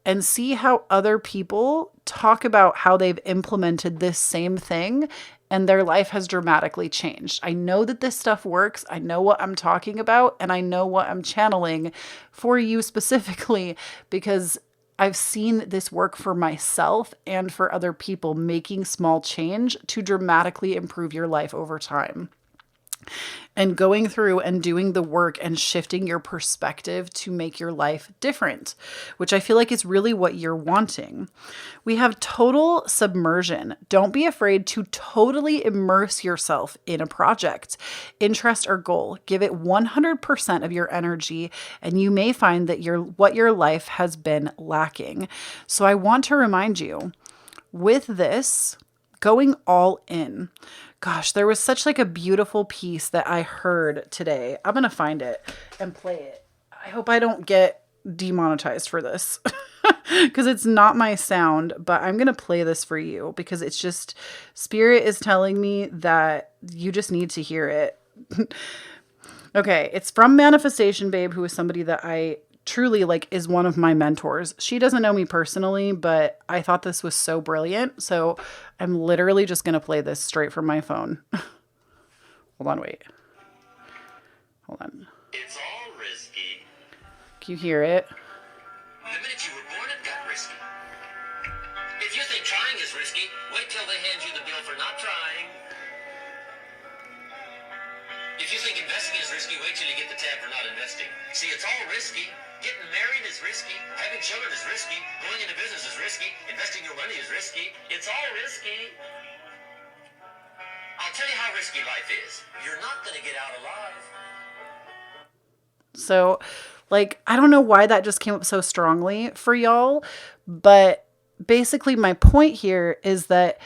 and see how other people talk about how they've implemented this same thing and their life has dramatically changed. I know that this stuff works. I know what I'm talking about, and I know what I'm channeling for you specifically, because I've seen this work for myself and for other people, making small change to dramatically improve your life over time. And going through and doing the work and shifting your perspective to make your life different, which I feel like is really what you're wanting. We have total submersion. Don't be afraid to totally immerse yourself in a project, interest, or goal. Give it 100% of your energy, and you may find that what your life has been lacking. So I want to remind you, with this, going all in. Gosh, there was such like a beautiful piece that I heard today. I'm going to find it and play it. I hope I don't get demonetized for this because it's not my sound, but I'm going to play this for you because it's just, Spirit is telling me that you just need to hear it. Okay. It's from Manifestation Babe, who is somebody that I truly like is one of my mentors. She doesn't know me personally, but I thought this was so brilliant. So I'm literally just going to play this straight from my phone. Hold on, wait. Hold on. It's all risky. Can you hear it? The minute you were born, it got risky. If you think trying is risky, wait till they hand you the bill for not trying. If you think investing is risky, wait till you get the tab for not investing. See, it's all risky. Getting married is risky. Having children is risky. Going into business is risky. Investing your money is risky. It's all risky. I'll tell you how risky life is. You're not going to get out alive. So, like, I don't know why that just came up so strongly for y'all, but basically my point here is that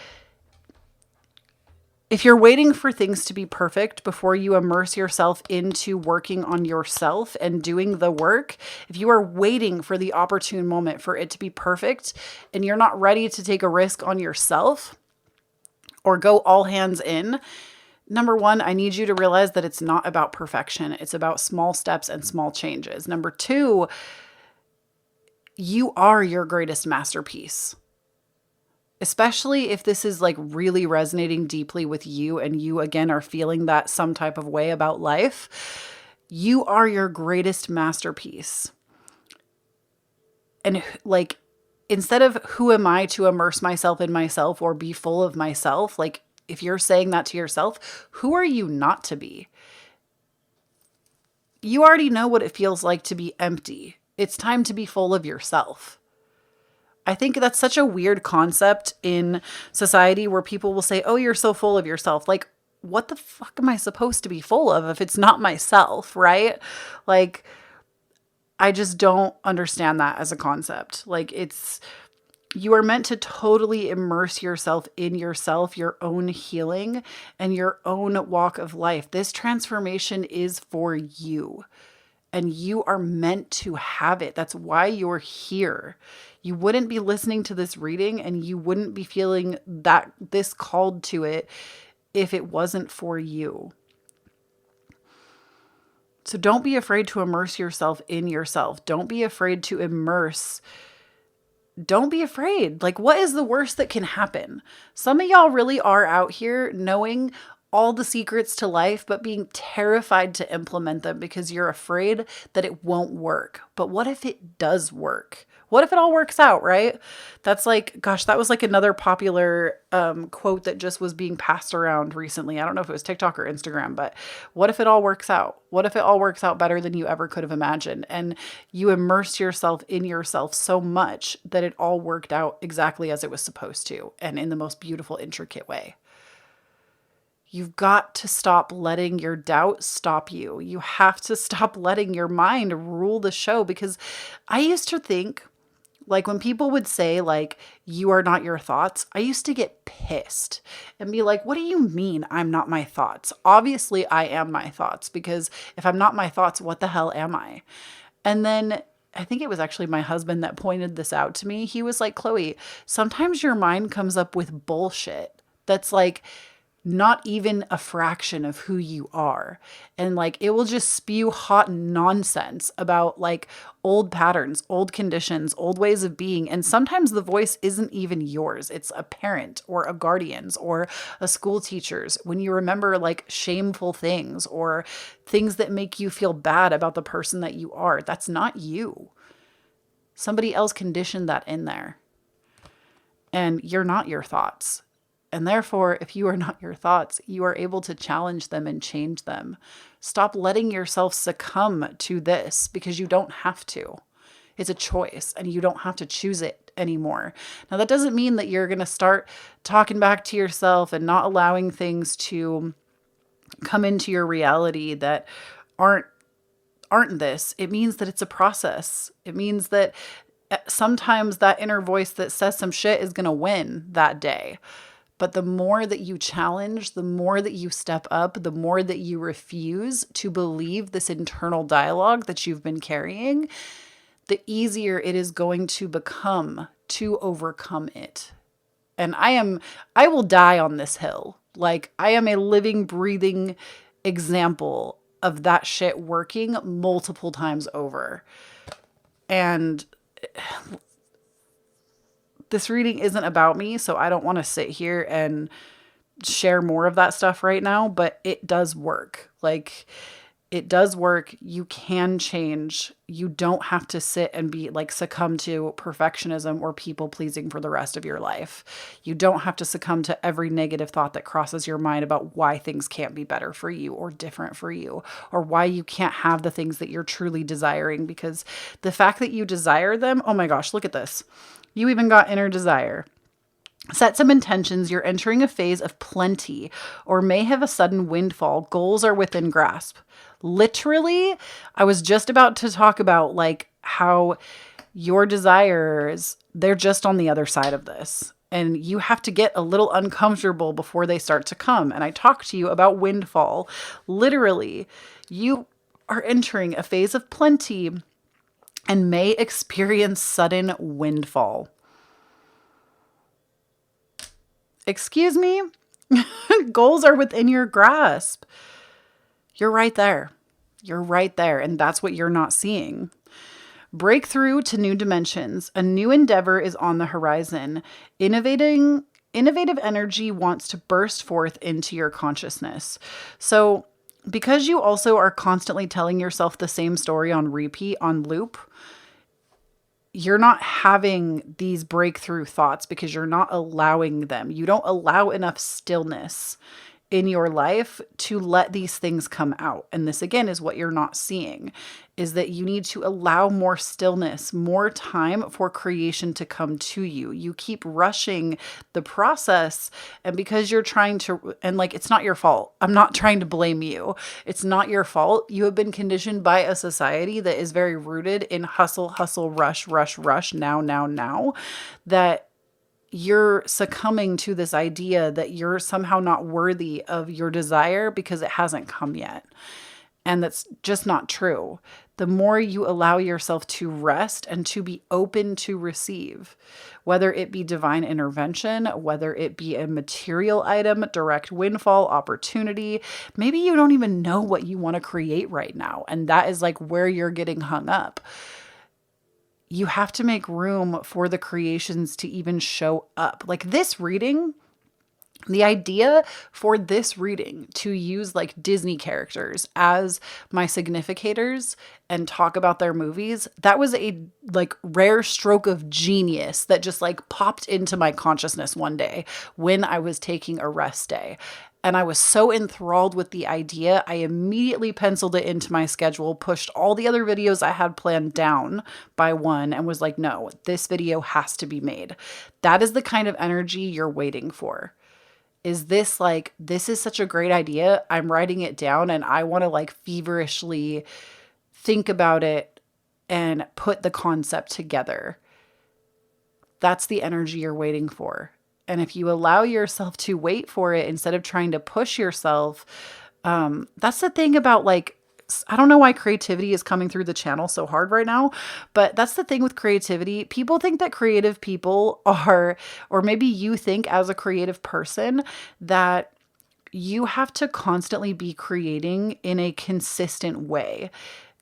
if you're waiting for things to be perfect before you immerse yourself into working on yourself and doing the work, if you are waiting for the opportune moment for it to be perfect and you're not ready to take a risk on yourself or go all hands in, number one, I need you to realize that it's not about perfection. It's about small steps and small changes. Number two, you are your greatest masterpiece. Especially if this is like really resonating deeply with you and you again are feeling that some type of way about life, you are your greatest masterpiece. And like, instead of who am I to immerse myself in myself or be full of myself, like if you're saying that to yourself, who are you not to be? You already know what it feels like to be empty. It's time to be full of yourself. I think that's such a weird concept in society where people will say, oh, you're so full of yourself. Like, what the fuck am I supposed to be full of if it's not myself, right? Like, I just don't understand that as a concept. Like, you are meant to totally immerse yourself in yourself, your own healing, and your own walk of life. This transformation is for you, and you are meant to have it. That's why you're here. You wouldn't be listening to this reading, and you wouldn't be feeling that this called to it if it wasn't for you. So don't be afraid to immerse yourself in yourself. Don't be afraid to immerse. Don't be afraid. Like, what is the worst that can happen? Some of y'all really are out here knowing all the secrets to life, but being terrified to implement them because you're afraid that it won't work. But what if it does work? What if it all works out, right? That's like, gosh, that was like another popular quote that just was being passed around recently. I don't know if it was TikTok or Instagram, but what if it all works out? What if it all works out better than you ever could have imagined? And you immerse yourself in yourself so much that it all worked out exactly as it was supposed to, and in the most beautiful, intricate way. You've got to stop letting your doubt stop you. You have to stop letting your mind rule the show, because I used to think, like, when people would say, like, you are not your thoughts, I used to get pissed and be like, what do you mean I'm not my thoughts? Obviously, I am my thoughts, because if I'm not my thoughts, what the hell am I? And then I think it was actually my husband that pointed this out to me. He was like, Kloee, sometimes your mind comes up with bullshit that's like not even a fraction of who you are. And like, it will just spew hot nonsense about like old patterns, old conditions, old ways of being. And sometimes the voice isn't even yours. It's a parent or a guardian's or a school teacher's. When you remember like shameful things or things that make you feel bad about the person that you are, that's not you. Somebody else conditioned that in there. And you're not your thoughts. And therefore, if you are not your thoughts, you are able to challenge them and change them. Stop letting yourself succumb to this, because you don't have to. It's a choice, and you don't have to choose it anymore. Now, that doesn't mean that you're going to start talking back to yourself and not allowing things to come into your reality that aren't this. It means that it's a process. It means that sometimes that inner voice that says some shit is going to win that day. But the more that you challenge, the more that you step up, the more that you refuse to believe this internal dialogue that you've been carrying, the easier it is going to become to overcome it. And I will die on this hill. Like, I am a living, breathing example of that shit working multiple times over. And this reading isn't about me, so I don't want to sit here and share more of that stuff right now, but it does work. Like, it does work. You can change. You don't have to sit and be like succumb to perfectionism or people pleasing for the rest of your life. You don't have to succumb to every negative thought that crosses your mind about why things can't be better for you or different for you, or why you can't have the things that you're truly desiring, because the fact that you desire them, oh my gosh, look at this. You even got inner desire. Set some intentions. You're entering a phase of plenty or may have a sudden windfall. Goals are within grasp. Literally, I was just about to talk about like how your desires, they're just on the other side of this. And you have to get a little uncomfortable before they start to come. And I talked to you about windfall. Literally, you are entering a phase of plenty and may experience sudden windfall. Excuse me? Goals are within your grasp. You're right there. You're right there. And that's what you're not seeing. Breakthrough to new dimensions. A new endeavor is on the horizon. Innovative energy wants to burst forth into your consciousness. So, because you also are constantly telling yourself the same story on repeat, on loop, you're not having these breakthrough thoughts because you're not allowing them. You don't allow enough stillness in your life to let these things come out. And this again is what you're not seeing, is that you need to allow more stillness, more time for creation to come to you. You keep rushing the process, and because you're trying to, and like, it's not your fault. I'm not trying to blame you. It's not your fault. You have been conditioned by a society that is very rooted in hustle, hustle, rush, rush, rush, now, now, now, that you're succumbing to this idea that you're somehow not worthy of your desire because it hasn't come yet. And that's just not true. The more you allow yourself to rest and to be open to receive, whether it be divine intervention, whether it be a material item, direct windfall, opportunity, maybe you don't even know what you want to create right now. And that is like where you're getting hung up. You have to make room for the creations to even show up. Like this reading, the idea for this reading to use like Disney characters as my significators and talk about their movies, that was a like rare stroke of genius that just like popped into my consciousness one day when I was taking a rest day. And I was so enthralled with the idea, I immediately penciled it into my schedule, pushed all the other videos I had planned down by one, and was like, no, this video has to be made. That is the kind of energy you're waiting for. Is this like, this is such a great idea. I'm writing it down and I want to like feverishly think about it and put the concept together. That's the energy you're waiting for. And if you allow yourself to wait for it instead of trying to push yourself, that's the thing about like, I don't know why creativity is coming through the channel so hard right now, but that's the thing with creativity. People think that creative people are, or maybe you think as a creative person that you have to constantly be creating in a consistent way.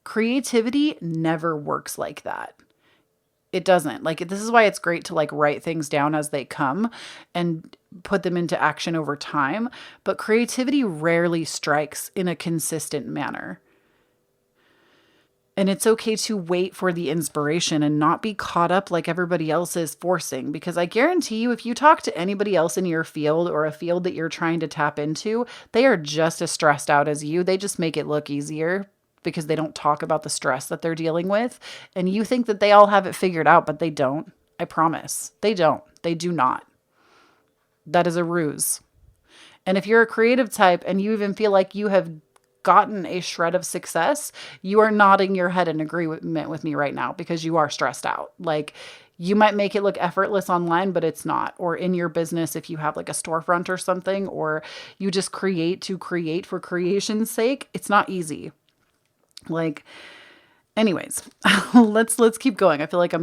Creativity never works like that. It doesn't. Like, this is why it's great to like write things down as they come and put them into action over time. But creativity rarely strikes in a consistent manner. And it's okay to wait for the inspiration and not be caught up like everybody else is forcing. Because I guarantee you, if you talk to anybody else in your field or a field that you're trying to tap into, they are just as stressed out as you. They just make it look easier because they don't talk about the stress that they're dealing with. And you think that they all have it figured out, but they don't. I promise. They don't. They do not. That is a ruse. And if you're a creative type and you even feel like you have gotten a shred of success, you are nodding your head in agreement with me right now because you are stressed out. Like, you might make it look effortless online, but it's not. Or in your business, if you have like a storefront or something, or you just create to create for creation's sake, it's not easy. Like, anyways, let's keep going. I feel like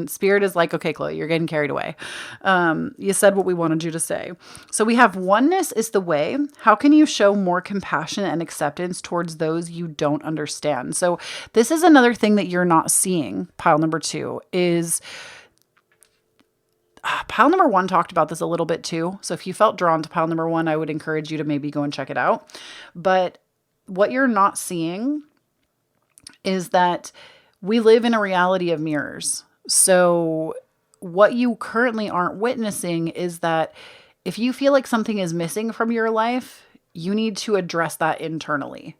spirit is like, okay, Kloee, you're getting carried away. You said what we wanted you to say. So we have oneness is the way. How can you show more compassion and acceptance towards those you don't understand? So this is another thing that you're not seeing. Pile number 2 is, pile number 1 talked about this a little bit too. So if you felt drawn to pile number 1, I would encourage you to maybe go and check it out. But what you're not seeing is that we live in a reality of mirrors. So what you currently aren't witnessing is that if you feel like something is missing from your life, you need to address that internally.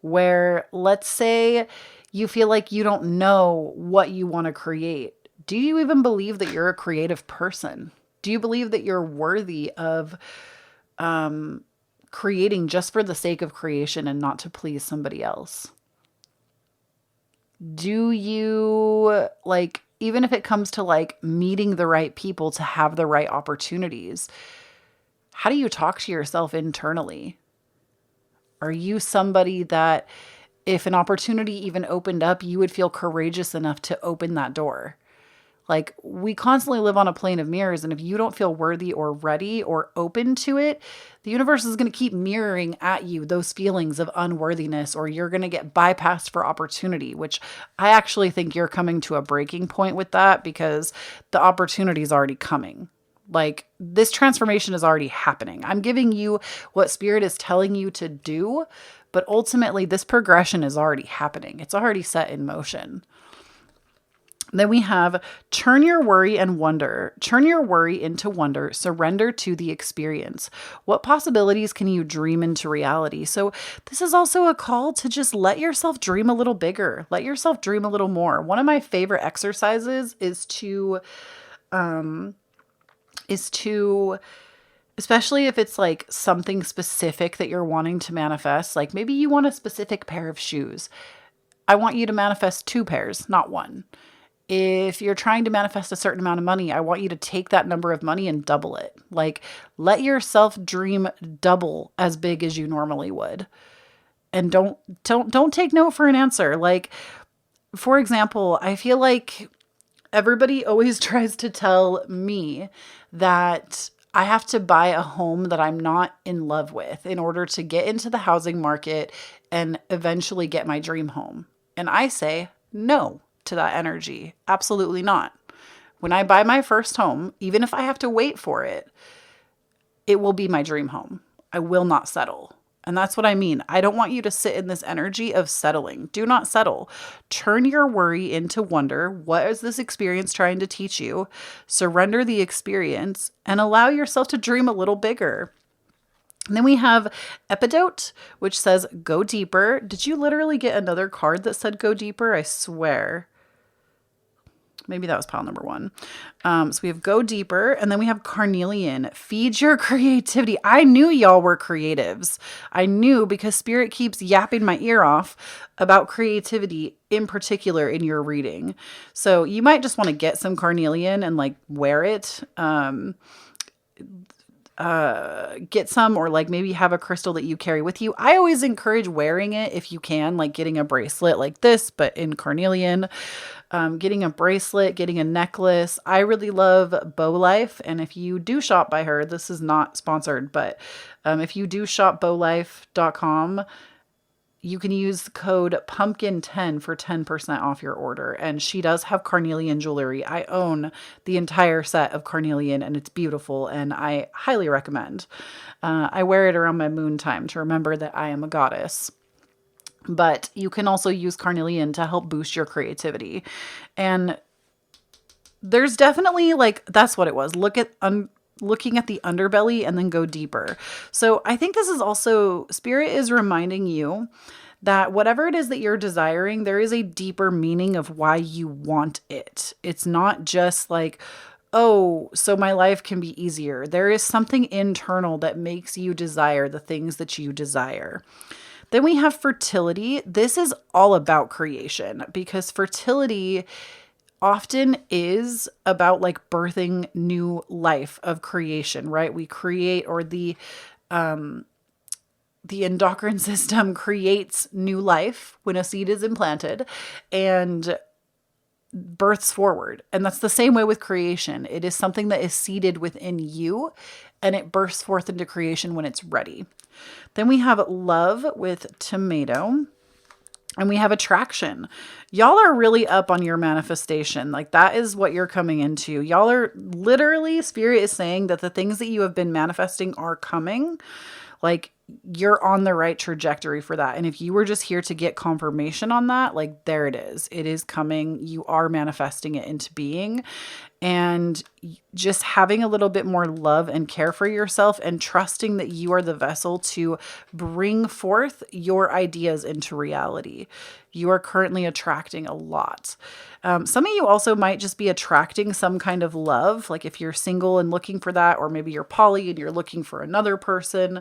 Where, let's say you feel like you don't know what you want to create. Do you even believe that you're a creative person? Do you believe that you're worthy of creating just for the sake of creation and not to please somebody else? Do you, like, even if it comes to like meeting the right people to have the right opportunities, how do you talk to yourself internally? Are you somebody that if an opportunity even opened up, you would feel courageous enough to open that door? Like, we constantly live on a plane of mirrors, and if you don't feel worthy or ready or open to it, the universe is going to keep mirroring at you those feelings of unworthiness, or you're going to get bypassed for opportunity, which I actually think you're coming to a breaking point with that because the opportunity is already coming. Like, this transformation is already happening. I'm giving you what Spirit is telling you to do, but ultimately this progression is already happening. It's already set in motion. Then we have turn your worry and wonder. Turn your worry into wonder. Surrender to the experience. What possibilities can you dream into reality? So this is also a call to just let yourself dream a little bigger. Let yourself dream a little more. One of my favorite exercises is to especially if it's like something specific that you're wanting to manifest, like maybe you want a specific pair of shoes. I want you to manifest 2 pairs, not 1. If you're trying to manifest a certain amount of money, I want you to take that number of money and double it. Like, let yourself dream double as big as you normally would. And don't take no for an answer. Like, for example, I feel like everybody always tries to tell me that I have to buy a home that I'm not in love with in order to get into the housing market and eventually get my dream home. And I say no to that energy. Absolutely not. When I buy my first home, even if I have to wait for it, it will be my dream home. I will not settle. And that's what I mean. I don't want you to sit in this energy of settling. Do not settle. Turn your worry into wonder. What is this experience trying to teach you? Surrender the experience and allow yourself to dream a little bigger. And then we have Epidote, which says go deeper. Did you literally get another card that said go deeper? I swear. Maybe that was pile number 1. So we have go deeper, and then we have carnelian, feed your creativity. I knew y'all were creatives. I knew because Spirit keeps yapping my ear off about creativity in particular in your reading. So you might just want to get some carnelian and like wear it. Get some, or like maybe have a crystal that you carry with you. I always encourage wearing it if you can, like getting a bracelet like this, but in carnelian. Getting a bracelet, getting a necklace. I really love Bow Life. And if you do shop by her, this is not sponsored, but if you do shop bowlife.com, you can use the code pumpkin10 for 10% off your order. And she does have carnelian jewelry. I own the entire set of carnelian and it's beautiful and I highly recommend. I wear it around my moon time to remember that I am a goddess. But you can also use carnelian to help boost your creativity. And there's definitely like, that's what it was. Looking at the underbelly and then go deeper. So I think this is also, Spirit is reminding you that whatever it is that you're desiring, there is a deeper meaning of why you want it. It's not just like, oh, so my life can be easier. There is something internal that makes you desire the things that you desire. Then we have fertility. This is all about creation because fertility often is about like birthing new life of creation, right? We create, or the endocrine system creates new life when a seed is implanted and births forward. And that's the same way with creation. It is something that is seeded within you and it bursts forth into creation when it's ready. Then we have love with tomato. And we have attraction. Y'all are really up on your manifestation. Like that is what you're coming into. Y'all are literally, Spirit is saying that the things that you have been manifesting are coming. Like you're on the right trajectory for that. And if you were just here to get confirmation on that, like there it is. It is coming. You are manifesting it into being. And just having a little bit more love and care for yourself and trusting that you are the vessel to bring forth your ideas into reality. You are currently attracting a lot. Some of you also might just be attracting some kind of love. Like if you're single and looking for that, or maybe you're poly and you're looking for another person.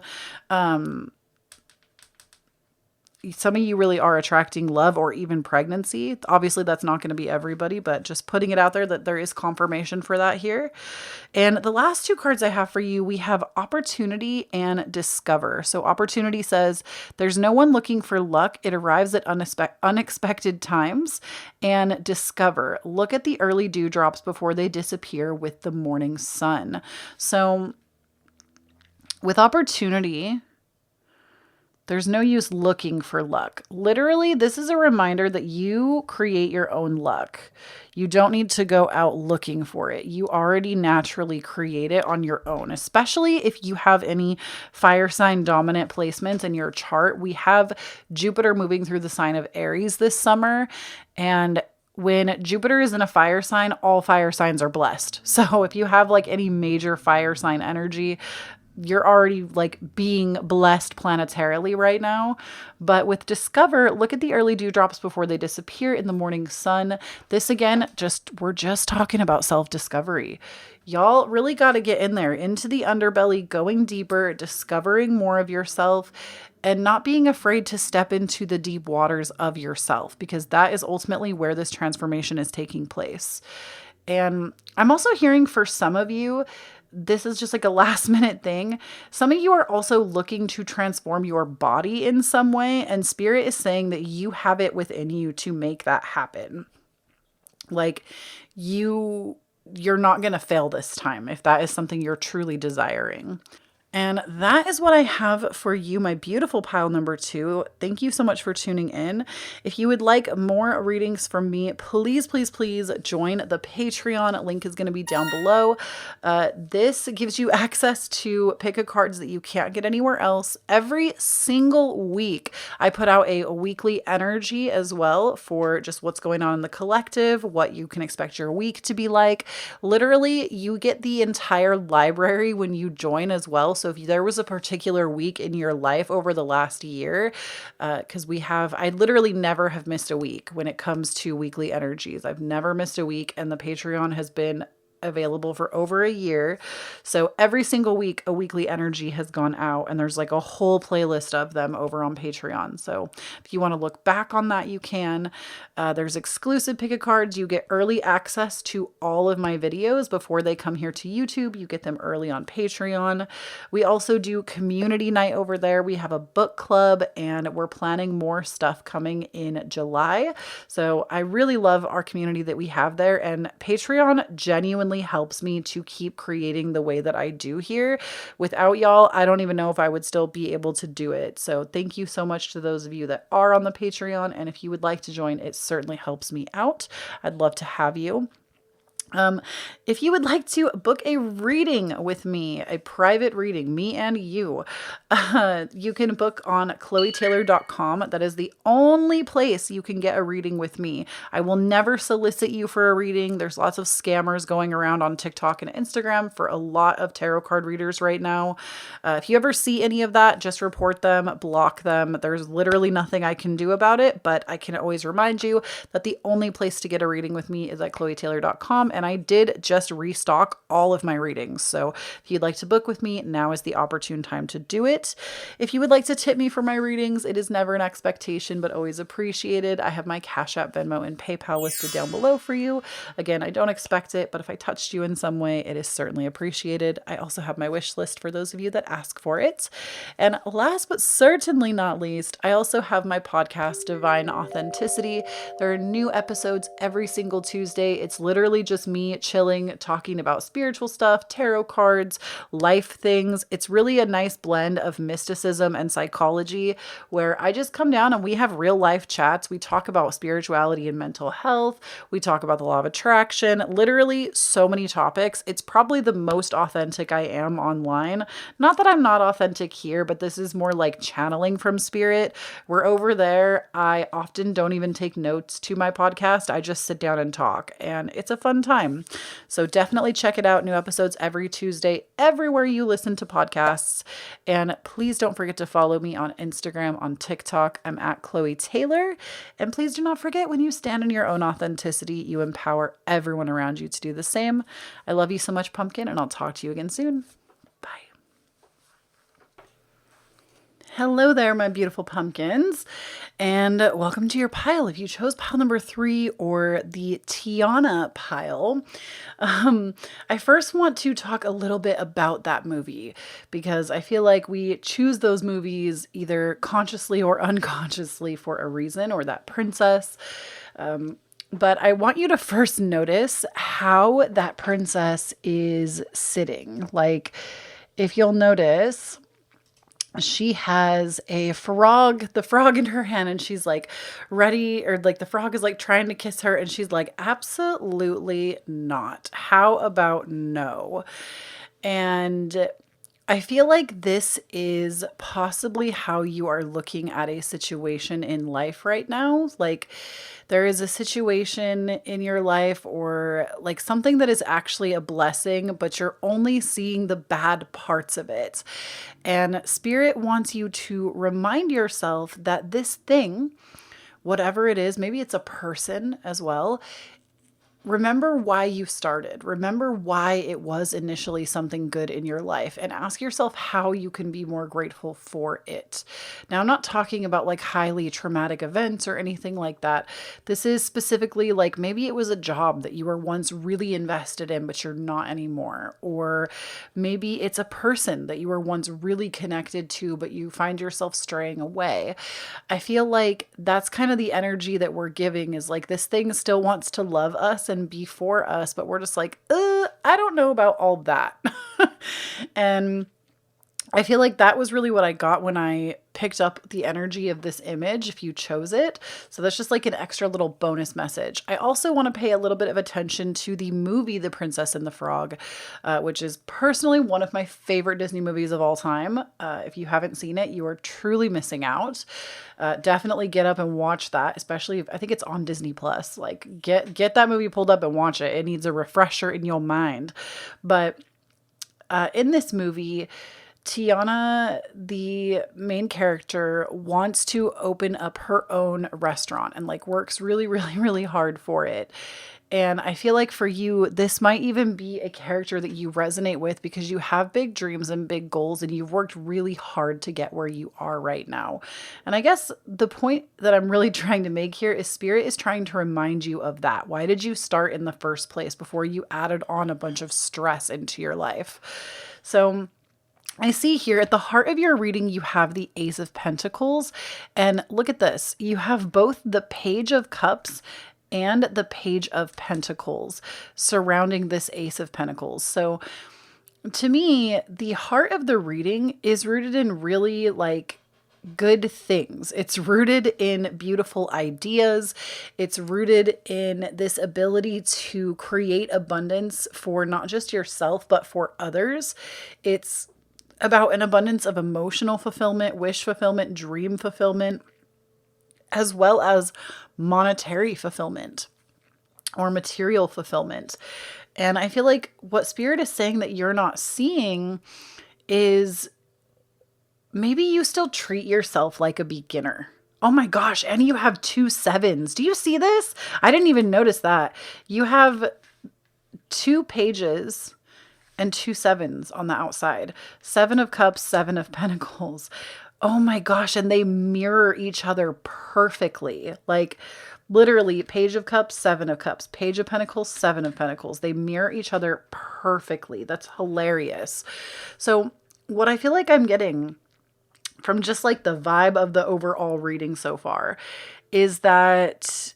Some of you really are attracting love or even pregnancy. Obviously, that's not going to be everybody, but just putting it out there that there is confirmation for that here. And the last 2 cards I have for you, we have opportunity and discover. So opportunity says there's no one looking for luck. It arrives at unexpected times. And discover, look at the early dewdrops before they disappear with the morning sun. So with opportunity, there's no use looking for luck. Literally, this is a reminder that you create your own luck. You don't need to go out looking for it. You already naturally create it on your own, especially if you have any fire sign dominant placements in your chart. We have Jupiter moving through the sign of Aries this summer, and when Jupiter is in a fire sign, all fire signs are blessed. So if you have like any major fire sign energy, you're already like being blessed planetarily right now. But with Discover, look at the early dewdrops before they disappear in the morning sun. This again, we're just talking about self-discovery. Y'all really got to get in there, into the underbelly, going deeper, discovering more of yourself, and not being afraid to step into the deep waters of yourself, because that is ultimately where this transformation is taking place. And I'm also hearing for some of you, this is just like a last minute thing. Some of you are also looking to transform your body in some way, and Spirit is saying that you have it within you to make that happen. Like you're not going to fail this time if that is something you're truly desiring. And that is what I have for you, my beautiful pile number 2. Thank you so much for tuning in. If you would like more readings from me, please, please, please join the Patreon. Link is going to be down below. This gives you access to pick a cards that you can't get anywhere else. Every single week, I put out a weekly energy as well for just what's going on in the collective, what you can expect your week to be like. Literally, you get the entire library when you join as well. So if there was a particular week in your life over the last year, because I literally never have missed a week when it comes to weekly energies. I've never missed a week, and the Patreon has been available for over a year. So every single week, a weekly energy has gone out, and there's like a whole playlist of them over on Patreon. So if you want to look back on that, you can. There's exclusive pick a cards. You get early access to all of my videos before they come here to YouTube. You get them early on Patreon. We also do community night over there. We have a book club, and we're planning more stuff coming in July. So I really love our community that we have there, and Patreon genuinely helps me to keep creating the way that I do here. Without y'all, I don't even know if I would still be able to do it. So thank you so much to those of you that are on the Patreon. And if you would like to join, it certainly helps me out. I'd love to have you. If you would like to book a reading with me, a private reading, me and you can book on KloeeTaylor.com. That is the only place you can get a reading with me. I will never solicit you for a reading. There's lots of scammers going around on TikTok and Instagram for a lot of tarot card readers right now. If you ever see any of that, just report them, block them. There's literally nothing I can do about it, but I can always remind you that the only place to get a reading with me is at KloeeTaylor.com. And I did just restock all of my readings. So if you'd like to book with me, now is the opportune time to do it. If you would like to tip me for my readings, it is never an expectation, but always appreciated. I have my Cashapp, Venmo, and PayPal listed down below for you. Again, I don't expect it, but if I touched you in some way, it is certainly appreciated. I also have my wish list for those of you that ask for it. And last but certainly not least, I also have my podcast, Divine Authenticity. There are new episodes every single Tuesday. It's literally just me chilling, talking about spiritual stuff, tarot cards, life things. It's really a nice blend of mysticism and psychology where I just come down and we have real life chats. We talk about spirituality and mental health. We talk about the law of attraction, literally so many topics. It's probably the most authentic I am online. Not that I'm not authentic here, but this is more like channeling from spirit. We're over there. I often don't even take notes to my podcast. I just sit down and talk, and it's a fun time. So definitely check it out. New episodes every Tuesday, everywhere you listen to podcasts. And please don't forget to follow me on Instagram, on TikTok. I'm at Kloee Taylor. And please do not forget, when you stand in your own authenticity, you empower everyone around you to do the same. I love you so much, Pumpkin, and I'll talk to you again soon. Bye. Hello there, my beautiful pumpkins, and welcome to your pile. If you chose pile number 3 or the Tiana pile, I first want to talk a little bit about that movie because I feel like we choose those movies either consciously or unconsciously for a reason, or that princess. But I want you to first notice how that princess is sitting. Like, if you'll notice, she has the frog in her hand, and she's like ready, or like the frog is like trying to kiss her, and she's like, absolutely not. How about no? And I feel like this is possibly how you are looking at a situation in life right now. Like, there is a situation in your life or like something that is actually a blessing, but you're only seeing the bad parts of it. And Spirit wants you to remind yourself that this thing, whatever it is, maybe it's a person as well, remember why you started. Remember why it was initially something good in your life and ask yourself how you can be more grateful for it. Now, I'm not talking about like highly traumatic events or anything like that. This is specifically like maybe it was a job that you were once really invested in, but you're not anymore. Or maybe it's a person that you were once really connected to, but you find yourself straying away. I feel like that's kind of the energy that we're giving is like this thing still wants to love us and be for us, but we're just like, I don't know about all that. And I feel like that was really what I got when I picked up the energy of this image, if you chose it. So that's just like an extra little bonus message. I also want to pay a little bit of attention to the movie The Princess and the Frog, which is personally one of my favorite Disney movies of all time. If you haven't seen it, you are truly missing out. Definitely get up and watch that, especially if I think it's on Disney Plus. Like get that movie pulled up and watch it. It needs a refresher in your mind. But in this movie, Tiana, the main character, wants to open up her own restaurant and like works really, really, really hard for it. And I feel like for you, this might even be a character that you resonate with because you have big dreams and big goals and you've worked really hard to get where you are right now. And I guess the point that I'm really trying to make here is Spirit is trying to remind you of that. Why did you start in the first place before you added on a bunch of stress into your life? So I see here at the heart of your reading, you have the Ace of Pentacles. And look at this. You have both the Page of Cups and the Page of Pentacles surrounding this Ace of Pentacles. So to me, the heart of the reading is rooted in really like good things. It's rooted in beautiful ideas. It's rooted in this ability to create abundance for not just yourself, but for others. It's about an abundance of emotional fulfillment, wish fulfillment, dream fulfillment, as well as monetary fulfillment or material fulfillment. And I feel like what Spirit is saying that you're not seeing is maybe you still treat yourself like a beginner. Oh my gosh, and you have 2 sevens. Do you see this? I didn't even notice that. You have 2 pages and 2 sevens on the outside. 7 of Cups, 7 of Pentacles. Oh my gosh, and they mirror each other perfectly. Like literally, Page of Cups, 7 of Cups, Page of Pentacles, 7 of Pentacles. They mirror each other perfectly. That's hilarious. So what I feel like I'm getting from just like the vibe of the overall reading so far is that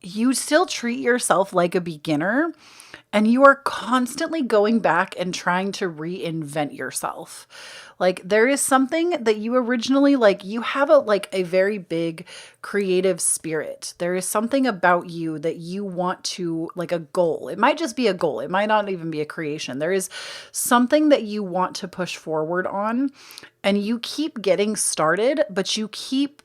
you still treat yourself like a beginner and you are constantly going back and trying to reinvent yourself. Like there is something that you originally like, you have a very big creative spirit. There is something about you that you want to like a goal. It might just be a goal. It might not even be a creation. There is something that you want to push forward on and you keep getting started, but you keep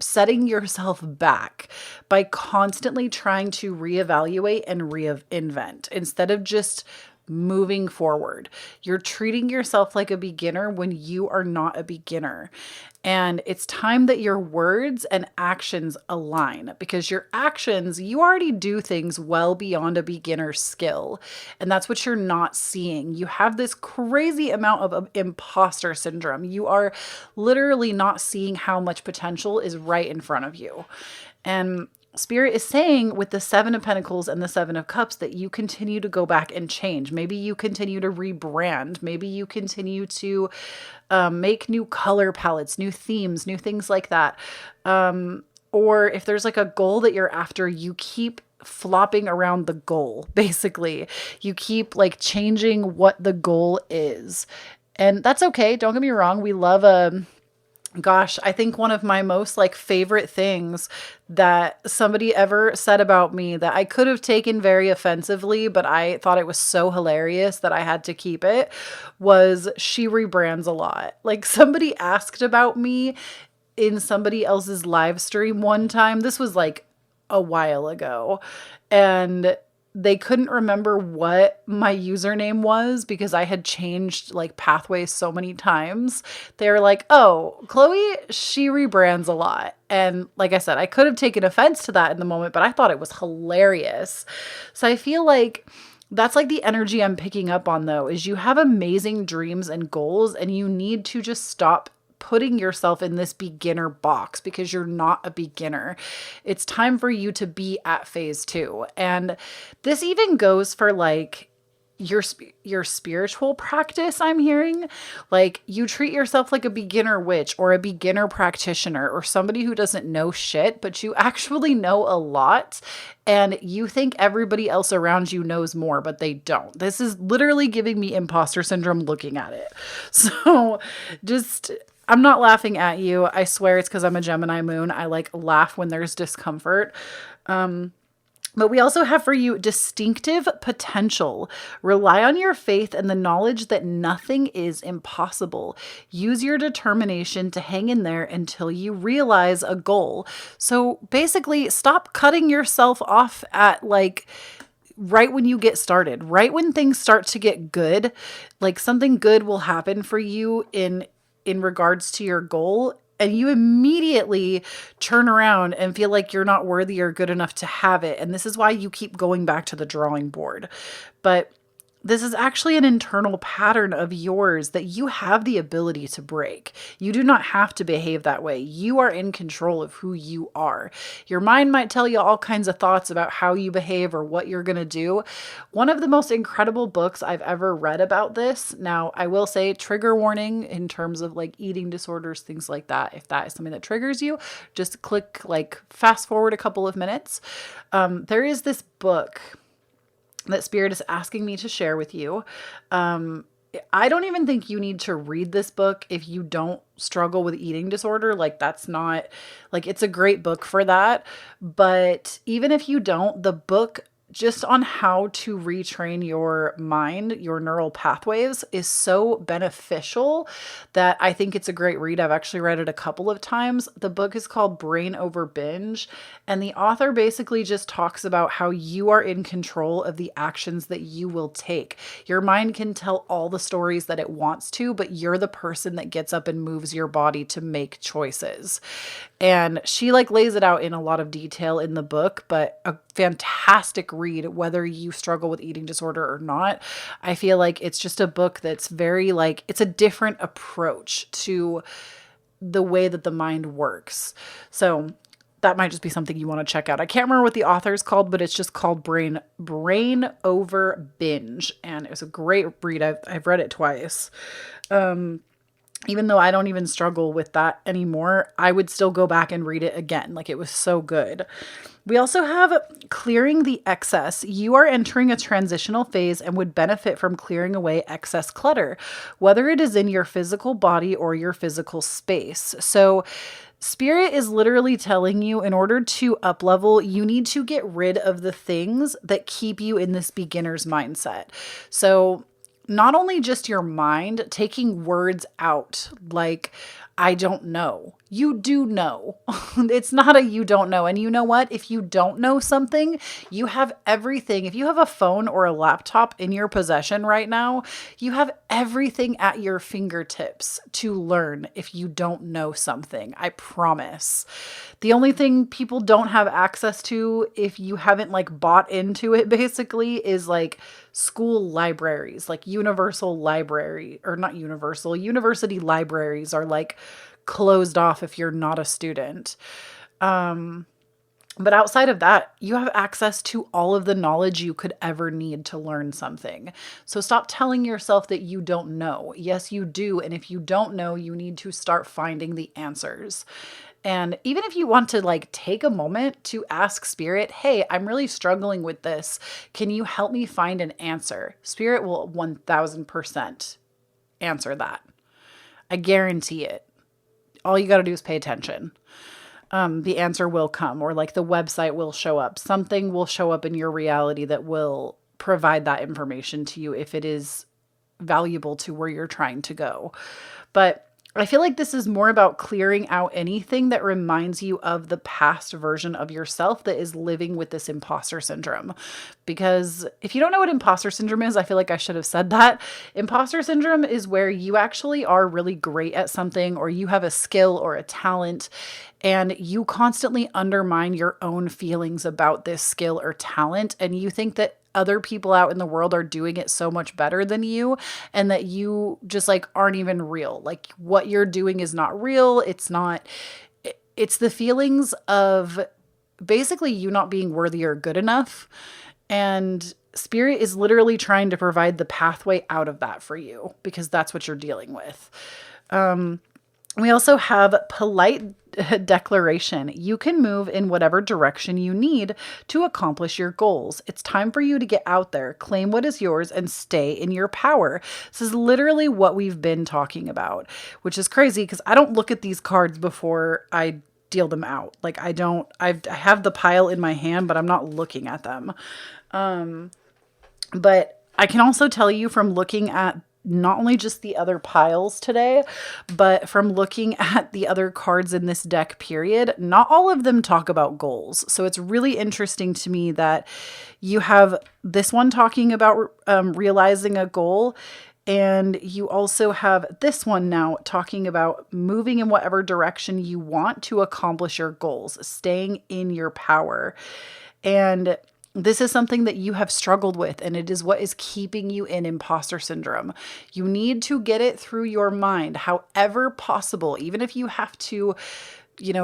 setting yourself back by constantly trying to reevaluate and reinvent instead of just moving forward. You're treating yourself like a beginner when you are not a beginner. And it's time that your words and actions align because your actions, you already do things well beyond a beginner's skill. And that's what you're not seeing. You have this crazy amount of imposter syndrome. You are literally not seeing how much potential is right in front of you. And Spirit is saying with the 7 of Pentacles and the 7 of Cups that you continue to go back and change. Maybe you continue to rebrand. Maybe you continue to make new color palettes, new themes, new things like that. Or if there's like a goal that you're after, you keep flopping around the goal, basically. You keep like changing what the goal is. And that's okay. Don't get me wrong. We love Gosh, I think one of my most like favorite things that somebody ever said about me that I could have taken very offensively, but I thought it was so hilarious that I had to keep it was she rebrands a lot. Like somebody asked about me in somebody else's live stream one time. This was like a while ago. And they couldn't remember what my username was because I had changed like pathways so many times. They were like, "Oh, Kloee, she rebrands a lot." And like I said, I could have taken offense to that in the moment, but I thought it was hilarious. So I feel like that's like the energy I'm picking up on though, is you have amazing dreams and goals and you need to just stop putting yourself in this beginner box because you're not a beginner. It's time for you to be at phase 2. And this even goes for like your spiritual practice. I'm hearing like you treat yourself like a beginner witch or a beginner practitioner or somebody who doesn't know shit, but you actually know a lot and you think everybody else around you knows more, but they don't. This is literally giving me imposter syndrome looking at it. So just, I'm not laughing at you. I swear it's because I'm a Gemini moon. I like laugh when there's discomfort. But we also have for you distinctive potential. Rely on your faith and the knowledge that nothing is impossible. Use your determination to hang in there until you realize a goal. So basically, stop cutting yourself off at like right when you get started, right when things start to get good, like something good will happen for you in regards to your goal and you immediately turn around and feel like you're not worthy or good enough to have it. And this is why you keep going back to the drawing board. But this is actually an internal pattern of yours that you have the ability to break. You do not have to behave that way. You are in control of who you are. Your mind might tell you all kinds of thoughts about how you behave or what you're going to do. One of the most incredible books I've ever read about this. Now, I will say trigger warning in terms of like eating disorders, things like that. If that is something that triggers you, just click like fast forward a couple of minutes. There is this book that Spirit is asking me to share with you. I don't even think you need to read this book if you don't struggle with eating disorder. Like that's not like it's a great book for that. But even if you don't, the book just on how to retrain your mind, your neural pathways is so beneficial that I think it's a great read. I've actually read it a couple of times. The book is called Brain Over Binge, and the author basically just talks about how you are in control of the actions that you will take. Your mind can tell all the stories that it wants to, but you're the person that gets up and moves your body to make choices. And she like lays it out in a lot of detail in the book, but a fantastic read, whether you struggle with eating disorder or not. I feel like it's just a book that's very like, it's a different approach to the way that the mind works. So that might just be something you want to check out. I can't remember what the author is called, but it's just called Brain Over Binge. And it was a great read. I've read it twice. Even though I don't even struggle with that anymore, I would still go back and read it again. Like it was so good. We also have clearing the excess. You are entering a transitional phase and would benefit from clearing away excess clutter, whether it is in your physical body or your physical space. So Spirit is literally telling you in order to up level, you need to get rid of the things that keep you in this beginner's mindset. So not only just your mind, taking words out like, I don't know. You do know. It's not a you don't know. And you know what? If you don't know something, you have everything. If you have a phone or a laptop in your possession right now, you have everything at your fingertips to learn if you don't know something. I promise. The only thing people don't have access to if you haven't like bought into it basically is like school libraries, like universal library or not universal, university libraries are like closed off if you're not a student. But outside of that, you have access to all of the knowledge you could ever need to learn something. So stop telling yourself that you don't know. Yes, you do. And if you don't know, you need to start finding the answers. And even if you want to like take a moment to ask Spirit, hey, I'm really struggling with this. Can you help me find an answer? Spirit will 1000% answer that. I guarantee it. all you got to do is pay attention. The answer will come, or like the website will show up. Something will show up in your reality that will provide that information to you if it is valuable to where you're trying to go. But I feel like this is more about clearing out anything that reminds you of the past version of yourself that is living with this imposter syndrome. Because if you don't know what imposter syndrome is, I feel like I should have said that. Imposter syndrome is where you actually are really great at something, or you have a skill or a talent, and you constantly undermine your own feelings about this skill or talent. And you think that other people out in the world are doing it so much better than you, and that you just like aren't even real. Like what you're doing is not real. It's the feelings of basically you not being worthy or good enough. And spirit is literally trying to provide the pathway out of that for you, because that's what you're dealing with. We also have polite declaration. You can move in whatever direction you need to accomplish your goals. It's time for you to get out there, claim what is yours, and stay in your power. This is literally what we've been talking about, which is crazy because I don't look at these cards before I deal them out. Like I have the pile in my hand, but I'm not looking at them. But I can also tell you from looking at not only just the other piles today, but from looking at the other cards in this deck period, not all of them talk about goals. So it's really interesting to me that you have this one talking about realizing a goal, and you also have this one now talking about moving in whatever direction you want to accomplish your goals, staying in your power. And this is something that you have struggled with, and it is what is keeping you in imposter syndrome. You need to get it through your mind, however possible, even if you have to,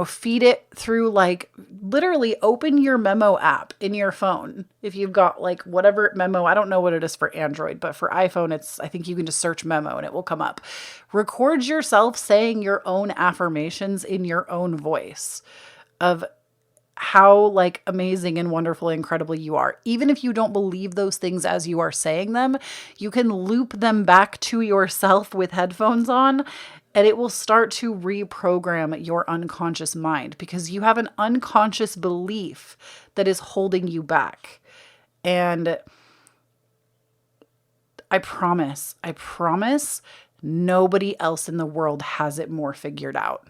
feed it through, like, literally open your memo app in your phone. If you've got like whatever memo, I don't know what it is for Android, but for iPhone, I think you can just search memo and it will come up. Record yourself saying your own affirmations in your own voice of how like amazing and wonderful, incredible you are. Even if you don't believe those things as you are saying them, you can loop them back to yourself with headphones on, and it will start to reprogram your unconscious mind, because you have an unconscious belief that is holding you back. And I promise, nobody else in the world has it more figured out.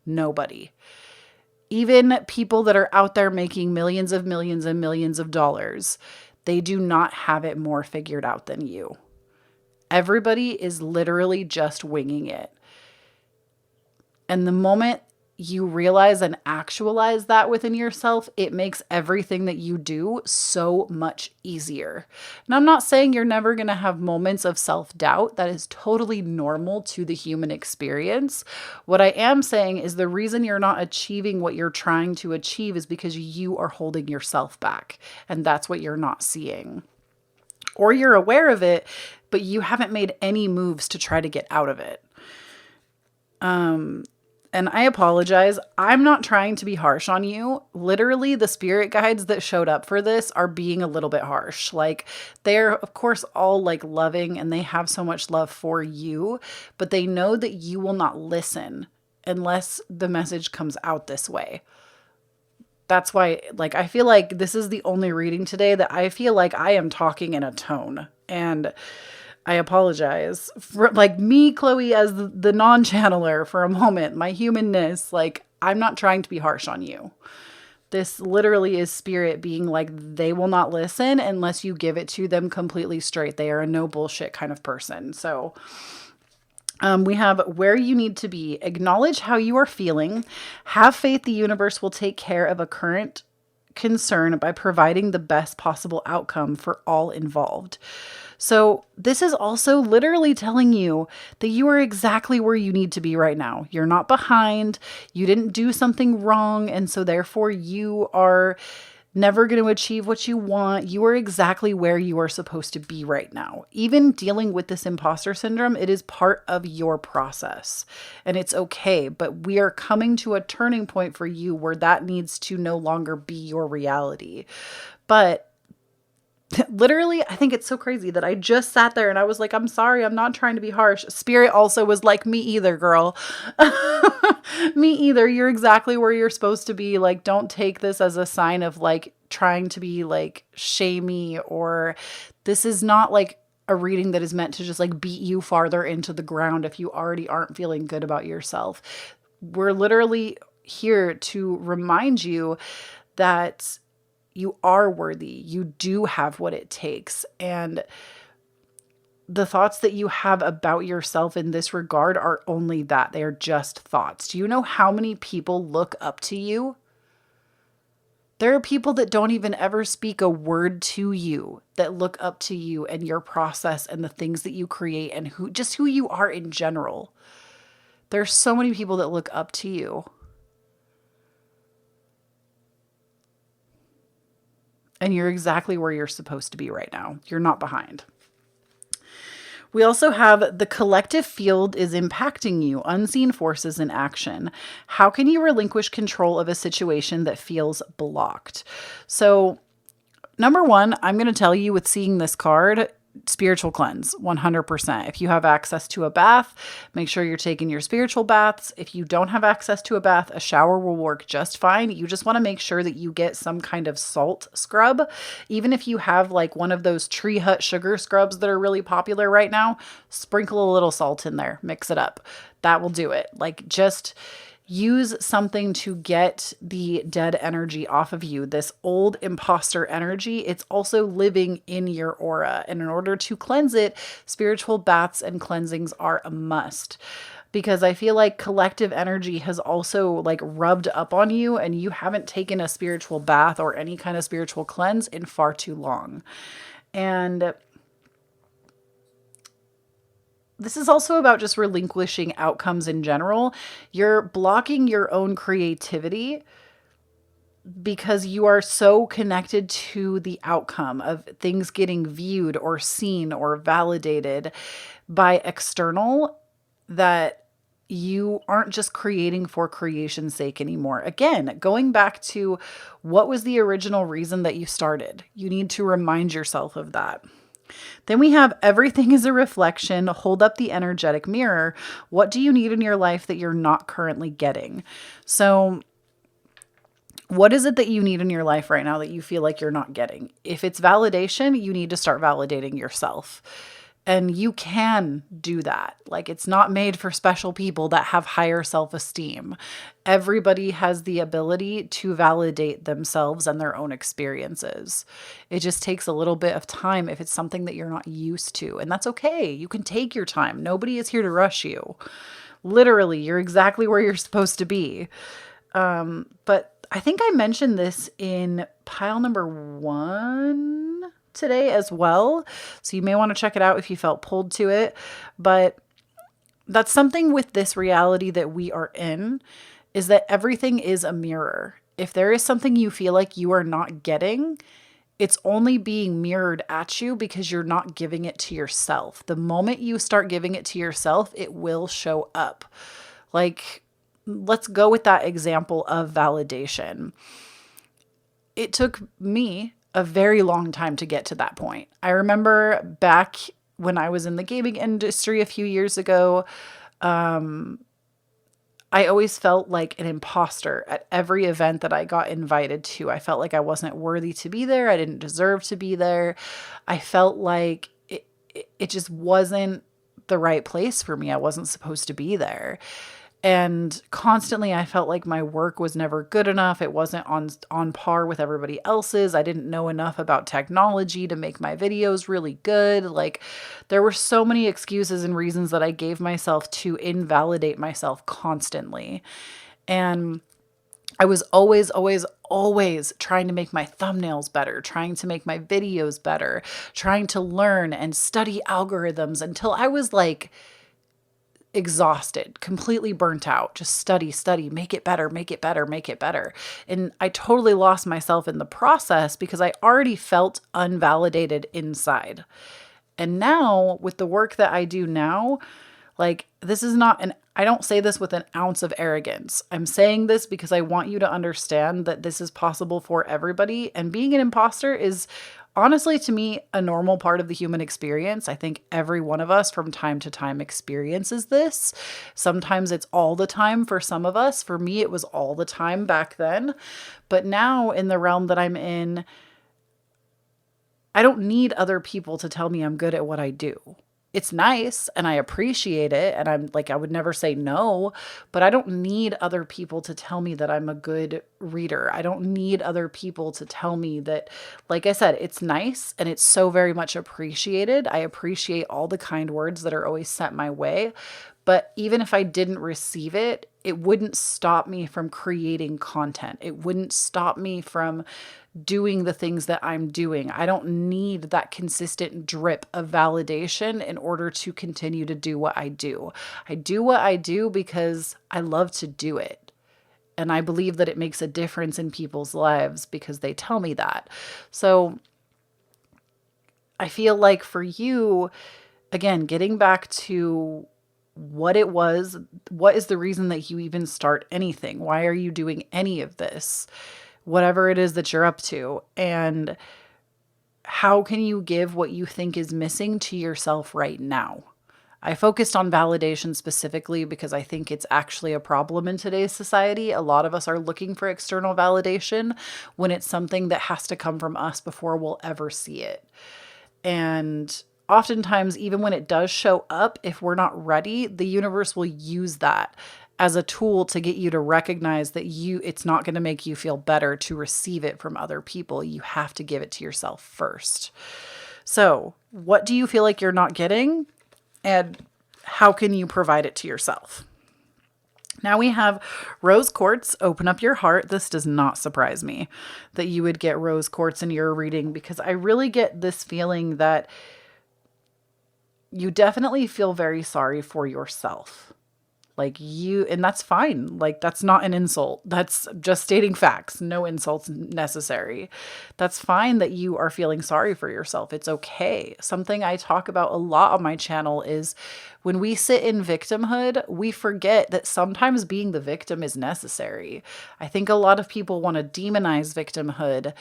Nobody. Even people that are out there making millions and millions of dollars, they do not have it more figured out than you. Everybody is literally just winging it. And the moment you realize and actualize that within yourself, it makes everything that you do so much easier. And I'm not saying you're never going to have moments of self-doubt. That is totally normal to the human experience. What I am saying is the reason you're not achieving what you're trying to achieve is because you are holding yourself back. And that's what you're not seeing. Or you're aware of it, but you haven't made any moves to try to get out of it. And I apologize. I'm not trying to be harsh on you. Literally, the spirit guides that showed up for this are being a little bit harsh. Like, they're, of course, all like loving, and they have so much love for you, but they know that you will not listen unless the message comes out this way. That's why, like, I feel like this is the only reading today that I feel like I am talking in a tone. And I apologize for like me, Kloee, as the non-channeler for a moment, my humanness. Like, I'm not trying to be harsh on you. This literally is spirit being like, they will not listen unless you give it to them completely straight. They are a no bullshit kind of person. So we have where you need to be. Acknowledge how you are feeling. Have faith the universe will take care of a current concern by providing the best possible outcome for all involved. So this is also literally telling you that you are exactly where you need to be right now. You're not behind. You didn't do something wrong. And so therefore you are never going to achieve what you want. You are exactly where you are supposed to be right now. Even dealing with this imposter syndrome, it is part of your process, and it's okay. But we are coming to a turning point for you where that needs to no longer be your reality. But Literally, I think it's so crazy that I just sat there and I was like, I'm sorry, I'm not trying to be harsh. Spirit also was like, me either, girl. Me either. You're exactly where you're supposed to be. Like, don't take this as a sign of like trying to be like shamey, or this is not like a reading that is meant to just like beat you farther into the ground if you already aren't feeling good about yourself. We're literally here to remind you that you are worthy. You do have what it takes. And the thoughts that you have about yourself in this regard are only that. They are just thoughts. Do you know how many people look up to you? There are people that don't even ever speak a word to you that look up to you and your process and the things that you create and who you are in general. There's so many people that look up to you. And you're exactly where you're supposed to be right now. You're not behind. We also have the collective field is impacting you, unseen forces in action. How can you relinquish control of a situation that feels blocked? So, number one, I'm going to tell you with seeing this card, spiritual cleanse, 100%. If you have access to a bath, make sure you're taking your spiritual baths. If you don't have access to a bath, a shower will work just fine. You just want to make sure that you get some kind of salt scrub. Even if you have like one of those Tree Hut sugar scrubs that are really popular right now, sprinkle a little salt in there, mix it up. That will do it. Like, just use something to get the dead energy off of you, this old imposter energy. It's also living in your aura. And in order to cleanse it, spiritual baths and cleansings are a must. Because I feel like collective energy has also like rubbed up on you and you haven't taken a spiritual bath or any kind of spiritual cleanse in far too long. And this is also about just relinquishing outcomes in general. You're blocking your own creativity because you are so connected to the outcome of things getting viewed or seen or validated by external that you aren't just creating for creation's sake anymore. Again, going back to what was the original reason that you started? You need to remind yourself of that. Then we have everything is a reflection. Hold up the energetic mirror. What do you need in your life that you're not currently getting? So, what is it that you need in your life right now that you feel like you're not getting? If it's validation, you need to start validating yourself. And you can do that. Like, it's not made for special people that have higher self-esteem. Everybody has the ability to validate themselves and their own experiences. It just takes a little bit of time if it's something that you're not used to. And that's okay. You can take your time. Nobody is here to rush you. Literally, you're exactly where you're supposed to be. But I think I mentioned this in pile number 1 today as well. So you may want to check it out if you felt pulled to it. But that's something with this reality that we are in, is that everything is a mirror. If there is something you feel like you are not getting, it's only being mirrored at you because you're not giving it to yourself. The moment you start giving it to yourself, it will show up. Like, let's go with that example of validation. It took me a very long time to get to that point. I remember back when I was in the gaming industry a few years ago, I always felt like an imposter at every event that I got invited to. I felt like I wasn't worthy to be there. I didn't deserve to be there. I felt like it just wasn't the right place for me. I wasn't supposed to be there. And constantly I felt like my work was never good enough. It wasn't on par with everybody else's. I didn't know enough about technology to make my videos really good. Like, there were so many excuses and reasons that I gave myself to invalidate myself constantly. And I was always, always, always trying to make my thumbnails better, trying to make my videos better, trying to learn and study algorithms until I was like exhausted, completely burnt out. Just study, make it better, make it better, make it better. And I totally lost myself in the process because I already felt unvalidated inside. And now with the work that I do now, like, this is not I don't say this with an ounce of arrogance. I'm saying this because I want you to understand that this is possible for everybody. And being an imposter is honestly, to me, a normal part of the human experience. I think every one of us from time to time experiences this. Sometimes it's all the time for some of us. For me, it was all the time back then. But now in the realm that I'm in, I don't need other people to tell me I'm good at what I do. It's nice and I appreciate it. And I'm like, I would never say no, but I don't need other people to tell me that I'm a good reader. I don't need other people to tell me that, like I said, it's nice and it's so very much appreciated. I appreciate all the kind words that are always sent my way. But even if I didn't receive it, it wouldn't stop me from creating content. It wouldn't stop me from doing the things that I'm doing. I don't need that consistent drip of validation in order to continue to do what I do. I do what I do because I love to do it. And I believe that it makes a difference in people's lives because they tell me that. So I feel like for you, again, getting back to what it was, what is the reason that you even start anything? Why are you doing any of this? Whatever it is that you're up to. And how can you give what you think is missing to yourself right now? I focused on validation specifically because I think it's actually a problem in today's society. A lot of us are looking for external validation when it's something that has to come from us before we'll ever see it. And oftentimes, even when it does show up, if we're not ready, the universe will use that as a tool to get you to recognize that it's not going to make you feel better to receive it from other people. You have to give it to yourself first. So, what do you feel like you're not getting? And how can you provide it to yourself? Now we have rose quartz, open up your heart. This does not surprise me that you would get rose quartz in your reading, because I really get this feeling that you definitely feel very sorry for yourself. Like and that's fine. Like, that's not an insult. That's just stating facts. No insults necessary. That's fine that you are feeling sorry for yourself. It's okay. Something I talk about a lot on my channel is when we sit in victimhood, we forget that sometimes being the victim is necessary. I think a lot of people want to demonize victimhood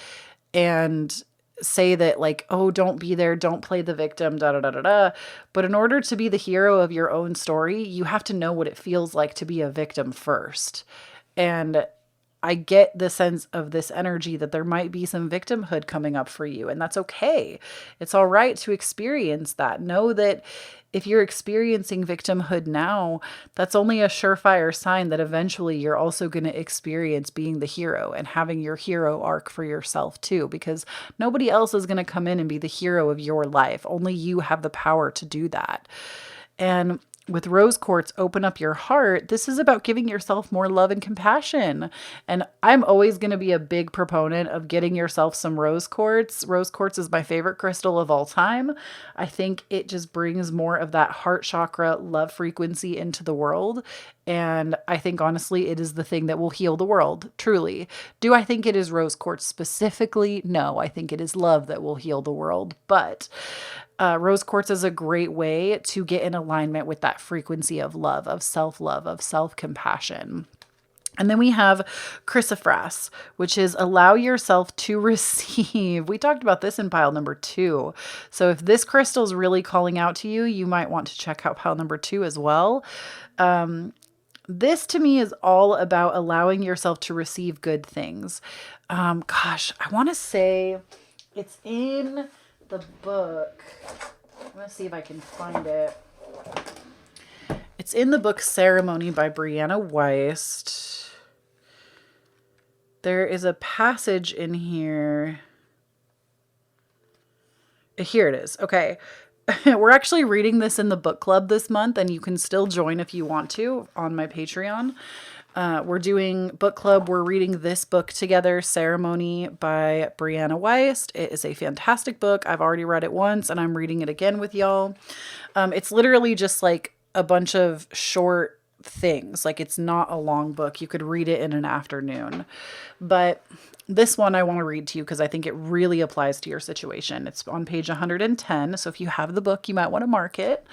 and say that, like, oh, don't be there, don't play the victim, da da da da da. But in order to be the hero of your own story, you have to know what it feels like to be a victim first. And I get the sense of this energy that there might be some victimhood coming up for you, and that's okay. It's all right to experience that. Know that if you're experiencing victimhood now, that's only a surefire sign that eventually you're also going to experience being the hero and having your hero arc for yourself too, because nobody else is going to come in and be the hero of your life. Only you have the power to do that. And with rose quartz, open up your heart. This is about giving yourself more love and compassion. And I'm always going to be a big proponent of getting yourself some rose quartz. Rose quartz is my favorite crystal of all time. I think it just brings more of that heart chakra love frequency into the world. And I think, honestly, it is the thing that will heal the world, truly. Do I think it is rose quartz specifically? No, I think it is love that will heal the world. But rose quartz is a great way to get in alignment with that frequency of love, of self-love, of self-compassion. And then we have chrysoprase, which is allow yourself to receive. We talked about this in pile number 2. So if this crystal is really calling out to you, you might want to check out pile number 2 as well. This to me is all about allowing yourself to receive good things. I want to say it's in the book. I'm going to see if I can find it. It's in the book Ceremony by Brianna Wiest. There is a passage in here. Here it is. Okay. We're actually reading this in the book club this month, and you can still join if you want to on my Patreon. We're doing book club. We're reading this book together, Ceremony by Brianna Wiest. It is a fantastic book. I've already read it once, and I'm reading it again with y'all. It's literally just like a bunch of short things. Like, it's not a long book. You could read it in an afternoon. But this one I want to read to you because I think it really applies to your situation. It's on page 110. So if you have the book, you might want to mark it.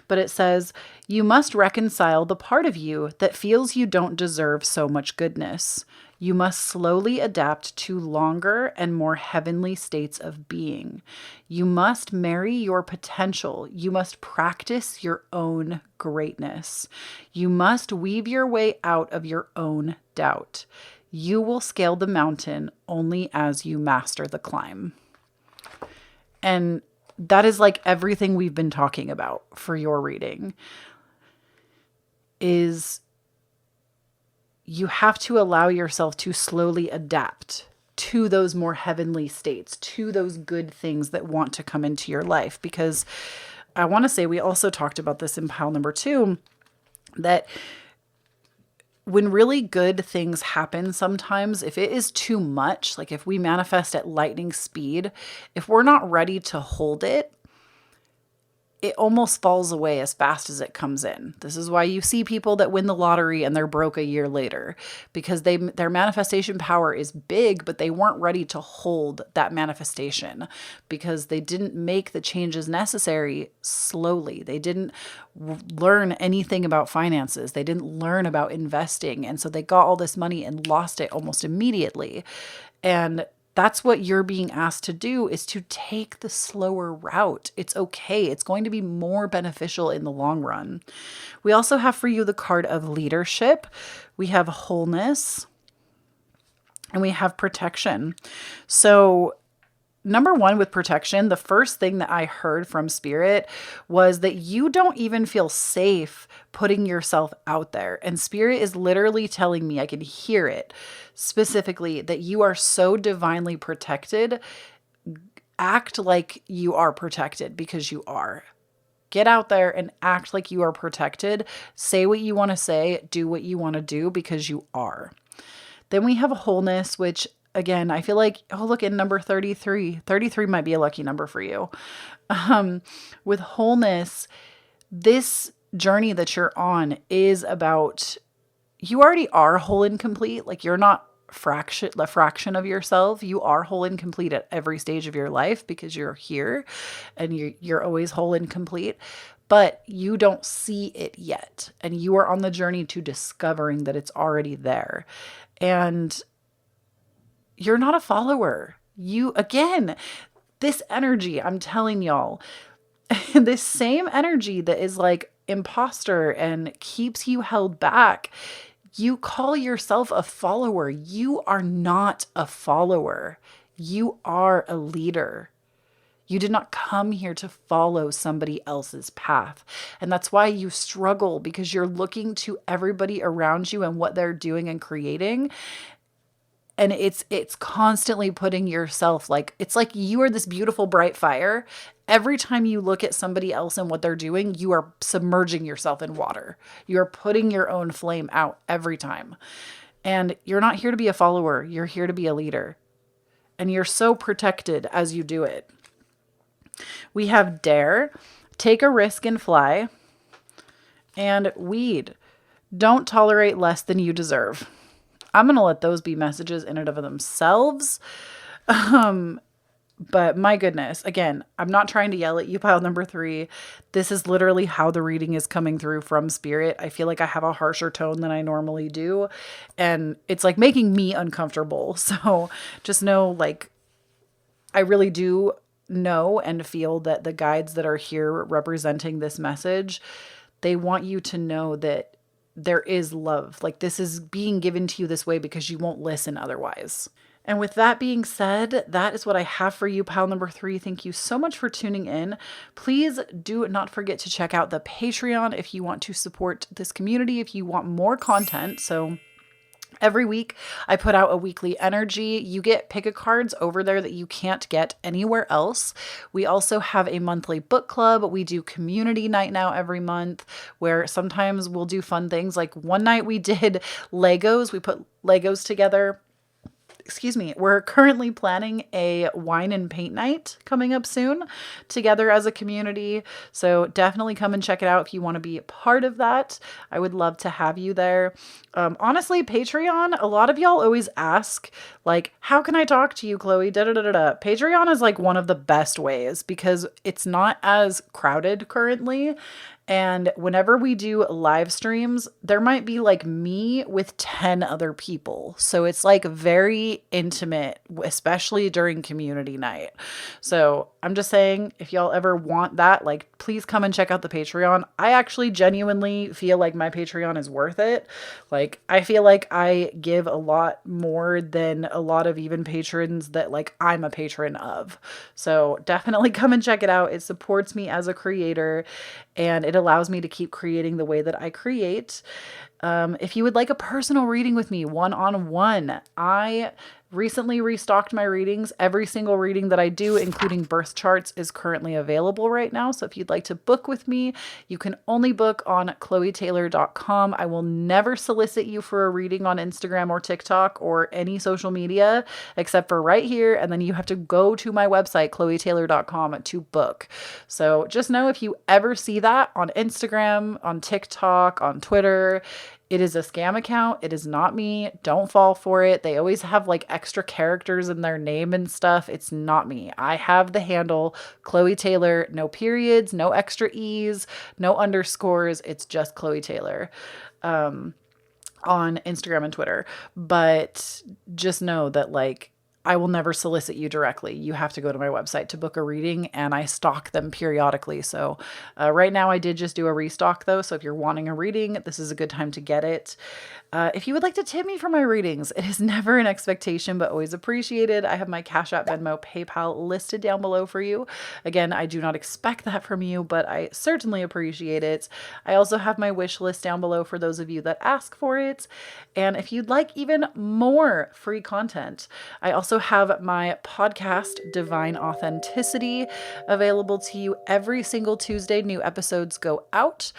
But it says, "You must reconcile the part of you that feels you don't deserve so much goodness. You must slowly adapt to longer and more heavenly states of being. You must marry your potential. You must practice your own greatness. You must weave your way out of your own doubt. You will scale the mountain only as you master the climb. And that is like everything we've been talking about for your reading is you have to allow yourself to slowly adapt to those more heavenly states, to those good things that want to come into your life. Because I want to say, we also talked about this in pile number 2, that when really good things happen, sometimes if it is too much, like if we manifest at lightning speed, if we're not ready to hold it, it almost falls away as fast as it comes in. This is why you see people that win the lottery and they're broke a year later, because their manifestation power is big, but they weren't ready to hold that manifestation because they didn't make the changes necessary slowly. They didn't learn anything about finances. They didn't learn about investing. And so they got all this money and lost it almost immediately. And that's what you're being asked to do, is to take the slower route. It's okay. It's going to be more beneficial in the long run. We also have for you the card of leadership. We have wholeness and we have protection. So number 1 with protection, the first thing that I heard from Spirit was that you don't even feel safe putting yourself out there. And Spirit is literally telling me, I can hear it specifically, that you are so divinely protected. Act like you are protected, because you are. Get out there and act like you are protected. Say what you want to say, do what you want to do, because you are. Then we have wholeness, which again, I feel like, oh, look at number 33. 33 might be a lucky number for you. With wholeness, this journey that you're on is about, you already are whole and complete. Like, you're not a fraction of yourself. You are whole and complete at every stage of your life, because you're here and you're always whole and complete, but you don't see it yet. And you are on the journey to discovering that it's already there. And you're not a follower. Again, this energy, I'm telling y'all, this same energy that is like imposter and keeps you held back, you call yourself a follower. You are not a follower. You are a leader. You did not come here to follow somebody else's path. And that's why you struggle, because you're looking to everybody around you and what they're doing and creating. And it's constantly putting yourself, like, it's like you are this beautiful bright fire. Every time you look at somebody else and what they're doing, you are submerging yourself in water. You're putting your own flame out every time. And you're not here to be a follower. You're here to be a leader. And you're so protected as you do it. We have dare, take a risk and fly, and weed, don't tolerate less than you deserve. I'm going to let those be messages in and of themselves. But my goodness, again, I'm not trying to yell at you, pile number 3. This is literally how the reading is coming through from Spirit. I feel like I have a harsher tone than I normally do. And it's like making me uncomfortable. So just know, like, I really do know and feel that the guides that are here representing this message, they want you to know that there is love. Like, this is being given to you this way because you won't listen otherwise. And with that being said, that is what I have for you, pile number 3. Thank you so much for tuning in. Please do not forget to check out the Patreon if you want to support this community, if you want more content. So every week, I put out a weekly energy. You get pick-a-cards over there that you can't get anywhere else. We also have a monthly book club. We do community night now every month, where sometimes we'll do fun things. Like one night we did Legos. We put Legos together. Excuse me, we're currently planning a wine and paint night coming up soon together as a community. So definitely come and check it out if you want to be a part of that. I would love to have you there. Honestly, Patreon, a lot of y'all always ask, like, how can I talk to you, Kloee? Da, da, da, da, da. Patreon is like one of the best ways because it's not as crowded currently. And whenever we do live streams, there might be like me with 10 other people. So it's like very intimate, especially during community night. So I'm just saying, if y'all ever want that, like, please come and check out the Patreon. I actually genuinely feel like my Patreon is worth it. Like, I feel like I give a lot more than a lot of even patrons that like I'm a patron of. So definitely come and check it out. It supports me as a creator and it allows me to keep creating the way that I create. If you would like a personal reading with me, one-on-one, I recently restocked my readings. Every single reading that I do, including birth charts, is currently available right now. So if you'd like to book with me, you can only book on KloeTaylor.com. I will never solicit you for a reading on Instagram or TikTok or any social media except for right here. And then you have to go to my website, KloeTaylor.com, to book. So just know if you ever see that on Instagram, on TikTok, on Twitter, it is a scam account. It is not me. Don't fall for it. They always have like extra characters in their name and stuff. It's not me. I have the handle Kloee Taylor, no periods, no extra E's, no underscores. It's just Kloee Taylor. On Instagram and Twitter. But just know that like I will never solicit you directly. You have to go to my website to book a reading and I stock them periodically. So right now I did just do a restock though. So if you're wanting a reading, this is a good time to get it. If you would like to tip me for my readings, it is never an expectation, but always appreciated. I have my Cashapp, Venmo, PayPal listed down below for you. Again, I do not expect that from you, but I certainly appreciate it. I also have my wish list down below for those of you that ask for it. And if you'd like even more free content, I also have my podcast, Divine Authenticity, available to you every single Tuesday. New episodes go out.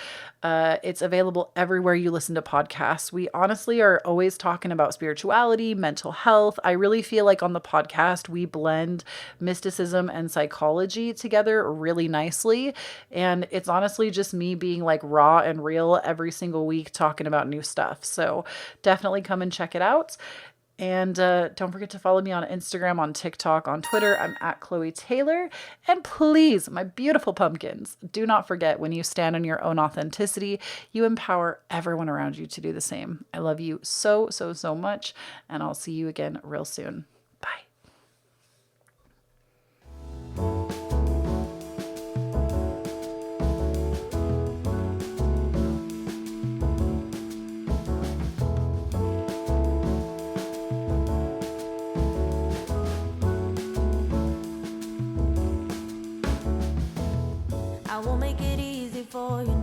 It's available everywhere you listen to podcasts. We honestly are always talking about spirituality, mental health. I really feel like on the podcast, we blend mysticism and psychology together really nicely. And it's honestly just me being like raw and real every single week talking about new stuff. So definitely come and check it out. And don't forget to follow me on Instagram, on TikTok, on Twitter. I'm at Kloee Taylor. And please, my beautiful pumpkins, do not forget when you stand in your own authenticity, you empower everyone around you to do the same. I love you so, so, so much. And I'll see you again real soon. Bye. I will make it easy for you.